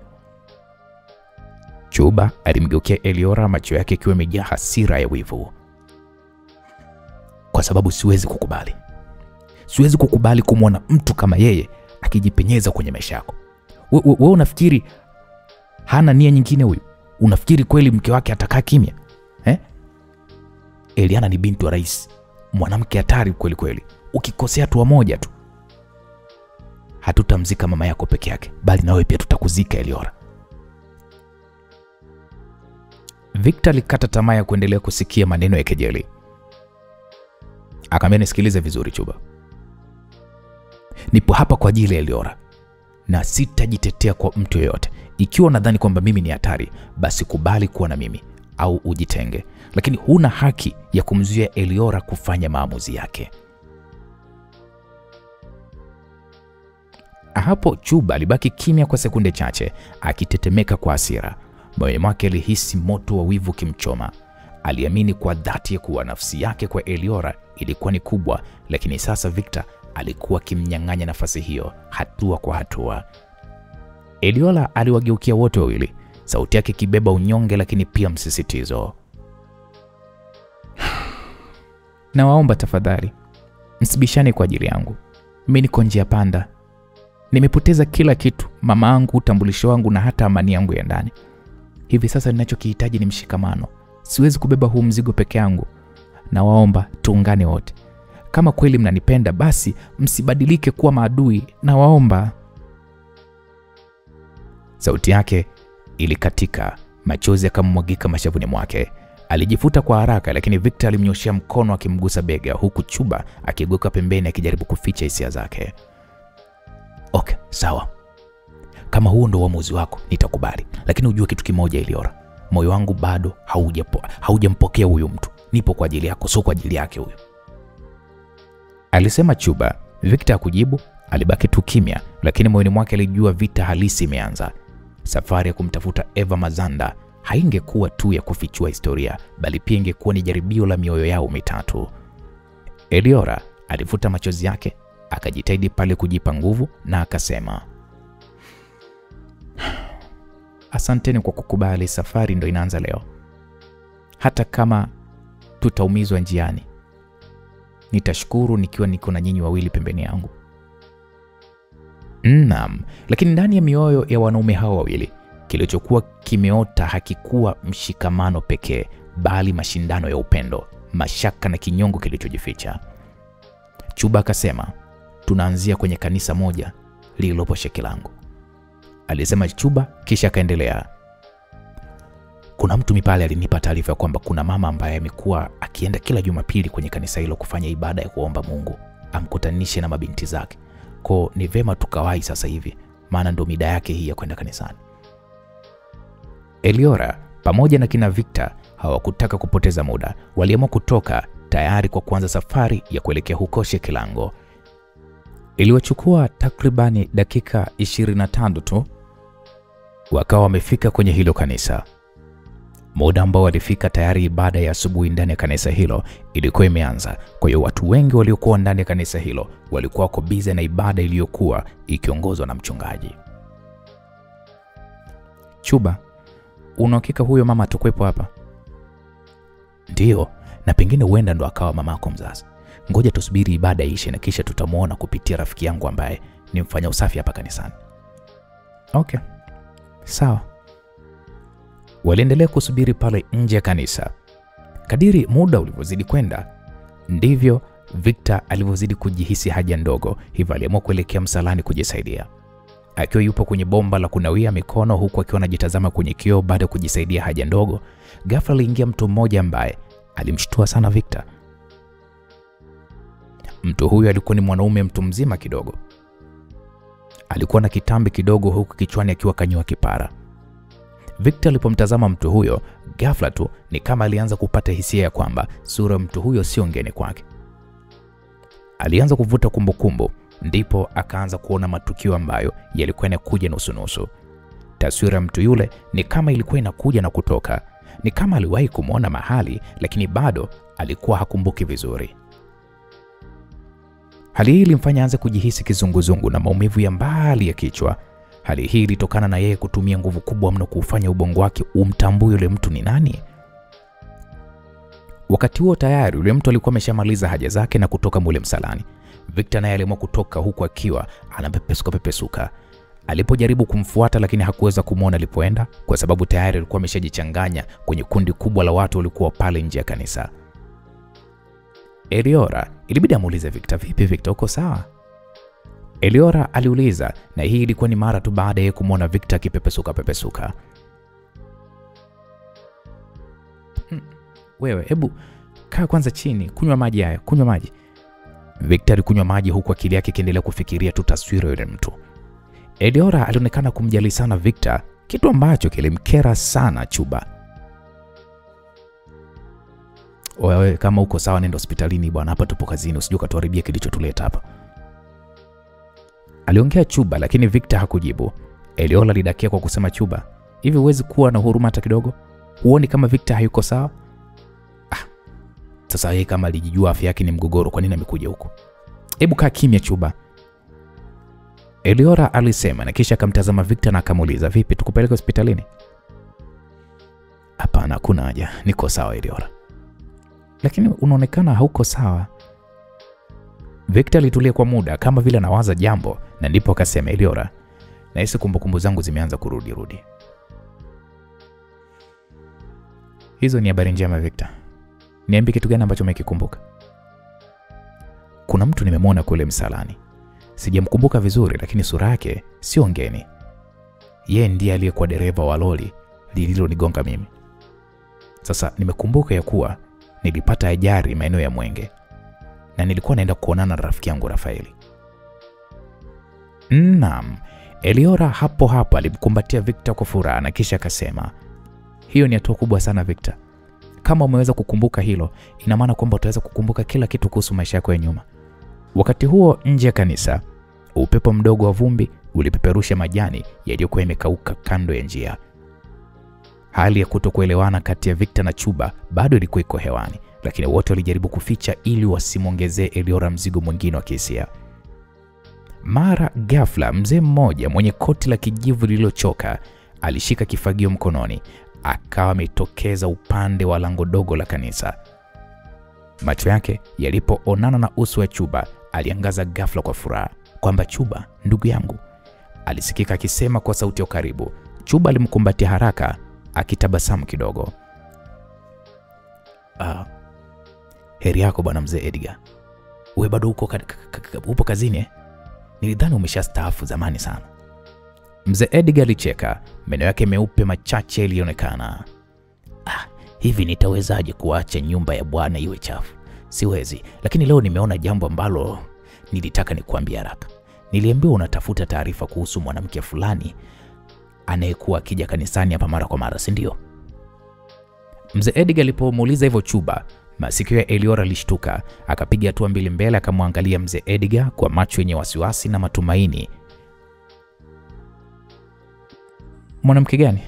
Chuba alimgeukia Eliora, macho yake yakiwa yamejaa hasira ya wivu. Kwa sababu siwezi kukubali. Siwezi kukubali kumwona mtu kama yeye akijipenyeza kwenye maisha yako. Wewe unafikiri hana nia nyingine huyu? Unafikiri kweli mke wake atakaa kimya? Eliana ni binti wa rais. Mwanamke hatari kweli kweli. Ukikosea tu moja tu, hatutamzika mama yako peke yake, bali nawe pia tutakuzika Eliora. Victor alikata tamaa ya kuendelea kusikia maneno ya kejeli. Akamwambia, nisikilize vizuri Chuba. Nipo hapa kwa ajili ya Eliora na sitajitetea kwa mtu yeyote. Ikiwa unadhani kwamba mimi ni hatari, basi kubali kuwa na mimi au ujitenge. Lakini huna haki ya kumzuia Eliora kufanya maamuzi yake. Hapo Chuba alibaki kimya kwa sekunde chache, akitetemeka kwa hasira. Moyo wake alihisi moto wa wivu kimchoma. Aliamini kwa dhati ya kuwa nafsi yake kwa Eliora ilikuwa ni kubwa, lakini sasa Victor alikuwa kimnyang'anya nafasi hiyo hatua kwa hatua. Eliora aliwageukia wote wawili, sauti yake kibeba unyonge lakini pia msisitizo. Nawaomba tafadhali, msibishane kwa ajili yangu. Mimi niko njia panda. Nimepoteza kila kitu, mama yangu, utambulisho wangu na hata amani yangu ya ndani. Hivi sasa ninachokihitaji ni mshikamano. Siwezi kubeba huu mzigo peke yangu. Nawaomba tuungane wote. Kama kweli mnanipenda, basi msibadilike kuwa maadui. Nawaomba. Sauti yake ilikatika, machozi yakamwagika mashavuni mwake. Alijifuta kwa haraka, lakini Victor alimnyoshia mkono akimgusa bega, huku Chuba akigeuka pembeni akijaribu kuficha hisia zake. Okay, sawa. Kama huo ndio uamuzi wako, nitakubali. Lakini ujue kitu kimoja Eliora, moyo wangu bado haujampokea huyu mtu. Nipo kwa ajili yako, sio kwa ajili yake huyo, alisema Chuba. Victor hakujibu, alibaki tu kimya, lakini moyoni mwake alijua vita halisi imeanza. Safari ya kumtafuta Eva Mazanda haingekuwa tu ya kufichua historia, bali pia ingekuwa ni jaribio la mioyo yao mitatu. Eliora alifuta machozi yake, akajitahidi pale kujipa nguvu na akasema, asanteni kwa kukubali, safari ndo inaanza leo. Hata kama tutaumizwa njiani, nitashukuru nikiwa niko na nyinyi wawili pembeni yangu. Naam, lakini ndani ya mioyo ya wanaume hao wawili, kilichokuwa kimeota hakikuwa mshikamano pekee, bali mashindano ya upendo, mashaka na kinyongo kilichojificha. Chuba akasema, tunaanzia kwenye kanisa moja lililopo Shekilango, alisema Chuba, kisha akaendelea. Kuna mtu mipale alinipa taarifa kwamba kuna mama ambaye amekuwa akienda kila Jumapili kwenye kanisa hilo kufanya ibada ya kuomba Mungu amkutanishe na mabinti zake. Kwa ni vema tukawahi sasa hivi, maana ndo mida yake hii ya kwenda kanisani. Eliora pamoja na kina Victor hawakutaka kupoteza muda. Waliamua kutoka tayari kwa kuanza safari ya kuelekea huko Shekilango. Iliwachukua takribani dakika 25 tu wakawa wamefika kwenye hilo kanisa. Muda ambao walifika tayari ibada ya asubuhi ndani ya kanisa hilo ilikuwa imeanza. Kwa hiyo watu wengi waliokuwa ndani ya kanisa hilo walikuwa wako busy na ibada iliyokuwa ikiongozwa na mchungaji. Chuba, unahakika huyo mama atakwepo hapa? Ndio, na pengine huenda ndo akawa mamako mzazi. Ngoja tusubiri ibada ishe na kisha tutamuona kupitia rafiki yangu ambaye ni mfanya usafi hapa kanisani. Okay, sawa. Waliendelea kusubiri pale nje ya kanisa. Kadiri muda ulivyozidi kwenda, ndivyo Victor alivyozidi kujihisi haja ndogo, hivyo aliamua kuelekea msalani kujisaidia. Akiwa yupo kwenye bomba la kunawia mikono huku akiwa anajitazama kwenye kioo baada ya kujisaidia haja ndogo, ghafla aliingia mtu mmoja ambaye alimshtua sana Victor. Mtu huyo alikuwa ni mwanaume mtu mzima kidogo. Alikuwa na kitambi kidogo huku kichwani akiwa kanyoa kipara. Victor alipomtazama mtu huyo, ghafla tu ni kama alianza kupata hisia ya kwamba sura ya mtu huyo sio ngeni kwake. Alianza kuvuta kumbukumbu, ndipo akaanza kuona matukio ambayo yalikuwa yanakuja nusu nusu. Taswira ya mtu yule ni kama ilikuwa inakuja na kutoka. Ni kama aliwahi kumwona mahali, lakini bado alikuwa hakumbuki vizuri. Hali hii ilimfanya aanze kujihisi kizunguzungu na maumivu ya mbali ya kichwa. Hali hii ilitokana na yeye kutumia nguvu kubwa mno kufanya ubongo wake umtambue yule mtu ni nani. Wakati huo tayari yule mtu alikuwa ameshamaliza haja zake na kutoka mule msalani. Victor naye aliamua kutoka huku akiwa anapepesuka. Alipojaribu kumfuata lakini hakuweza kumuona alipoenda kwa sababu tayari alikuwa ameshajichanganya kwenye kundi kubwa la watu walikuwa pale nje ya kanisa. Eliora ilibidi amuulize Victor, vipi Victor, uko sawa? Eliora aliuliza, na hii ilikuwa ni mara tu baada ya kumuona Victor akipepesuka. Wewe, hebu kaa kwanza chini, kunywa maji haya, kunywa maji. Victor alikunywa maji huku akili yake ikiendelea kufikiria tu taswira yule mtu. Eliora alionekana kumjali sana Victor, kitu ambacho kilimkera sana Chuba. Wewe kama uko sawa nenda hospitalini bwana, hapa tupo kazini, usije ukatuharibia kilichotuleta hapa. Aliongea Chuba lakini Victor hakujibu. Eliora alidakia kwa kusema, Chuba, hivi huwezi kuwa na huruma hata kidogo? Huoni kama Victor hayuko sawa? Sasa yeye kama alijijua afya yake ni mgogoro, kwa nini amekuja huko? Hebu kaa kimya Chuba, Eliora alisema, na kisha akamtazama Victor na akamuuliza, vipi tukupeleke hospitalini? Hapana, hakuna haja, niko sawa Eliora. Lakini unaonekana hauko sawa. Victor alitulia kwa muda kama vile anawaza jambo, na ndipo akasema, Eliora, nahisi kumbukumbu zangu zimeanza kurudi. Hizo ni habari njema Victor. Niambie kitu gani ambacho umekikumbuka? Kuna mtu nimemwona kule msalani. Sijamkumbuka vizuri lakini sura yake sio ngeni. Yeye ndiye aliyekuwa dereva wa lori lililonigonga mimi. Sasa nimekumbuka ya kuwa nilipata ajali maeneo ya Mwenge na nilikuwa naenda kuonana na rafiki yangu Rafaeli. Naam, Eliora hapo alimkumbatia Victor kwa furaha na kisha akasema, hiyo ni hatua kubwa sana Victor. Kama umeweza kukumbuka hilo, ina maana kwamba utaweza kukumbuka kila kitu kuhusu maisha yako ya nyuma. Wakati huo nje ya kanisa, upepo mdogo wa vumbi ulipeperusha majani yaliyokuwa yamekauka kando ya njia. Hali ya kutokuelewana kati ya Victor na Chuba bado ilikuwa iko hewani, lakini wote walijaribu kuficha ili wasimongezee Eliora mzigo mwingine wa kihisia. Mara ghafla mzee mmoja mwenye koti la kijivu lililochoka alishika kifagio mkononi, akawa ametokeza upande wa lango dogo la kanisa. Macho yake yalipoonana na uso wa Chuba, aliangaza ghafla kwa furaha kwamba, Chuba, ndugu yangu, alisikika akisema kwa sauti ya karibu. Chuba alimkumbatia haraka akitabasamu kidogo. Heri yako bwana mzee Edgar. Wewe bado upo kazini? Nilidhani umeshastaafu zamani sana. Mzee Edgar alicheka, meno yake meupe machache yalionekana. Hivi nitawezaje kuacha nyumba ya bwana iwe chafu? Siwezi, lakini leo nimeona jambo ambalo nilitaka nikuambie haraka. Niliambiwa unatafuta taarifa kuhusu mwanamke fulani anayekuwa akija kanisani hapa mara kwa mara, si ndio? Mzee Edgar alipomuuliza hivyo Chuba, masikio ya Eliora alishtuka, akapiga hatua mbili mbele akamwangalia mzee Edgar kwa macho yenye wasiwasi na matumaini. Mwanamke gani?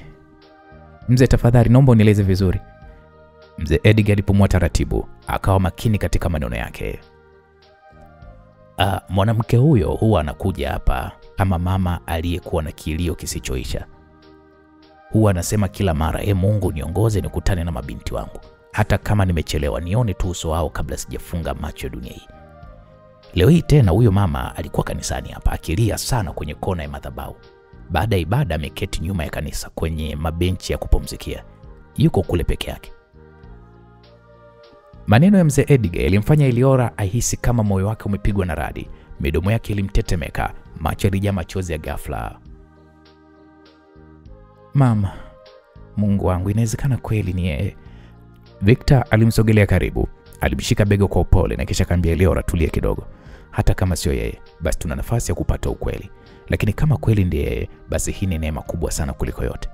Mzee, tafadhali naomba unieleze vizuri. Mzee Edgar alipumua taratibu, akawa makini katika maneno yake. Mwanamke huyo huwa anakuja hapa kama mama aliyekuwa na kilio kisichoisha. Huwa anasema kila mara, Mungu niongoze nikutane na mabinti wangu. Hata kama nimechelewa nione tu uso wao kabla sijafunga macho ya dunia hii. Leo hii tena huyo mama alikuwa kanisani hapa akilia sana kwenye kona ya madhabahu. Baada ya ibada ameketi nyuma ya kanisa kwenye mabenchi ya kupumzikia. Yuko kule peke yake. Maneno ya mzee Edgar yalimfanya Eliora ahisi kama moyo wake umepigwa na radi. Midomo yake ilimtetemeka, macho yalijaa machozi ya ghafla. Mama, Mungu wangu, inawezekana kweli ni yeye. Victor alimsogelea karibu, alimshika bega kwa upole na kisha akamwambia Eliora, tulia kidogo. Hata kama sio yeye, basi tuna nafasi ya kupata ukweli. Lakini kama kweli ndiye yeye, basi hii ni neema kubwa sana kuliko yote.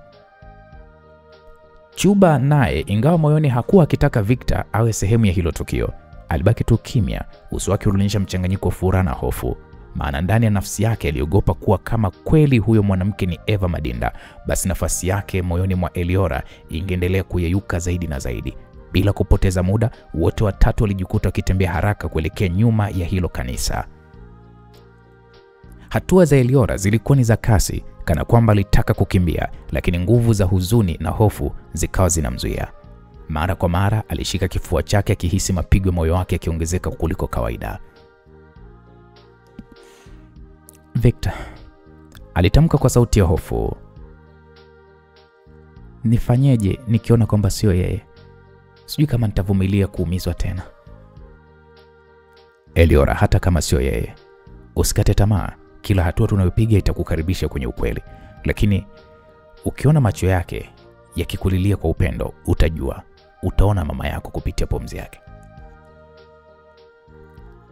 Chuba naye, ingawa moyoni hakuwa akitaka Victor awe sehemu ya hilo tukio, alibaki tu kimya, uso wake ulionyesha mchanganyiko wa furaha na hofu. maana ndani ya nafsi yake aliogopa kuwa kama kweli huyo mwanamke ni Eva Madinda, basi nafasi yake moyoni mwa Eliora ingeendelea kuyeyuka zaidi na zaidi. Bila kupoteza muda, wote watatu walijikuta wakitembea haraka kuelekea nyuma ya hilo kanisa. Hatua za Eliora zilikuwa ni za kasi, kana kwamba alitaka kukimbia, lakini nguvu za huzuni na hofu zikawa zinamzuia. Mara kwa mara alishika kifua chake akihisi mapigo moyo wake yakiongezeka kuliko kawaida. Victor, alitamka kwa sauti ya hofu. Nifanyeje nikiona kwamba sio yeye? Sijui kama nitavumilia kuumizwa tena. Eliora, hata kama sio yeye, usikate tamaa. Kila hatua tunayopiga itakukaribisha kwenye ukweli. Lakini ukiona macho yake yakikulilia kwa upendo, utajua. Utaona mama yako kupitia pumzi yake.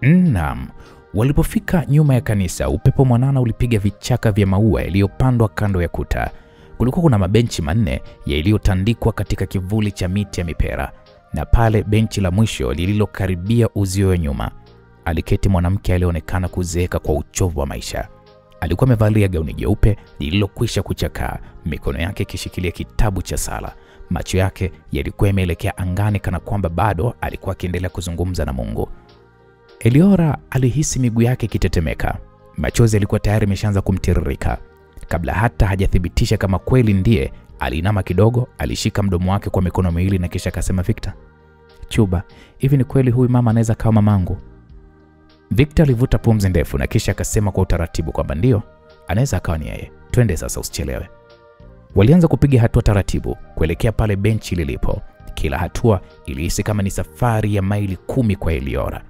Naam. Walipofika nyuma ya kanisa, upepo mwanana ulipiga vichaka vya maua yaliyopandwa kando ya kuta. Kulikuwa kuna mabenchi 4 yaliyotandikwa katika kivuli cha miti ya mipera, na pale benchi la mwisho lililokaribia uzio wa nyuma aliketi mwanamke alionekana kuzeeka kwa uchovu wa maisha. Alikuwa amevalia gauni jeupe lililokwisha kuchakaa, mikono yake ikishikilia kitabu cha sala. Macho yake yalikuwa yameelekea angani kana kwamba bado alikuwa akiendelea kuzungumza na Mungu. Eliora alihisi miguu yake ikitetemeka. Machozi yalikuwa tayari yameshaanza kumtiririka. Kabla hata hajathibitisha kama kweli ndiye, alinama kidogo, alishika mdomo wake kwa mikono miwili na kisha akasema, Victor, Chuba, hivi ni kweli huyu mama anaweza kama mamangu? Victor alivuta pumzi ndefu na kisha akasema kwa utaratibu kwamba ndio, anaweza akawa ni yeye. Twende sasa, usichelewe. Walianza kupiga hatua taratibu kuelekea pale benchi lilipo. Kila hatua ilihisi kama ni safari ya maili 10 kwa Eliora.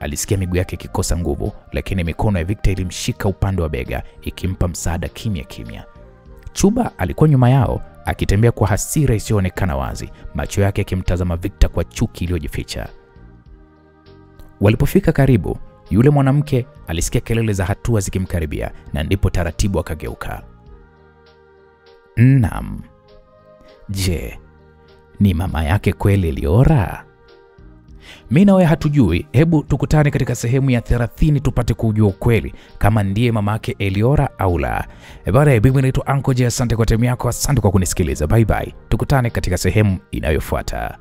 Alisikia miguu yake ikikosa nguvu, lakini mikono ya Victor ilimshika upande wa bega ikimpa msaada kimya kimya. Chuba alikuwa nyuma yao akitembea kwa hasira isiyoonekana wazi, macho yake yakimtazama Victor kwa chuki iliyojificha. Walipofika karibu, yule mwanamke alisikia kelele za hatua zikimkaribia na ndipo taratibu akageuka. Naam. Je, ni mama yake kweli Eliora? Mimi na wewe hatujui. Hebu tukutane katika sehemu ya 30 tupate kujua ukweli kama ndiye mama yake Eliora au la. Bwana, mimi naitwa Uncle J. Asante kwa time yako, asante kwa kunisikiliza. Bye bye. Tukutane katika sehemu inayofuata.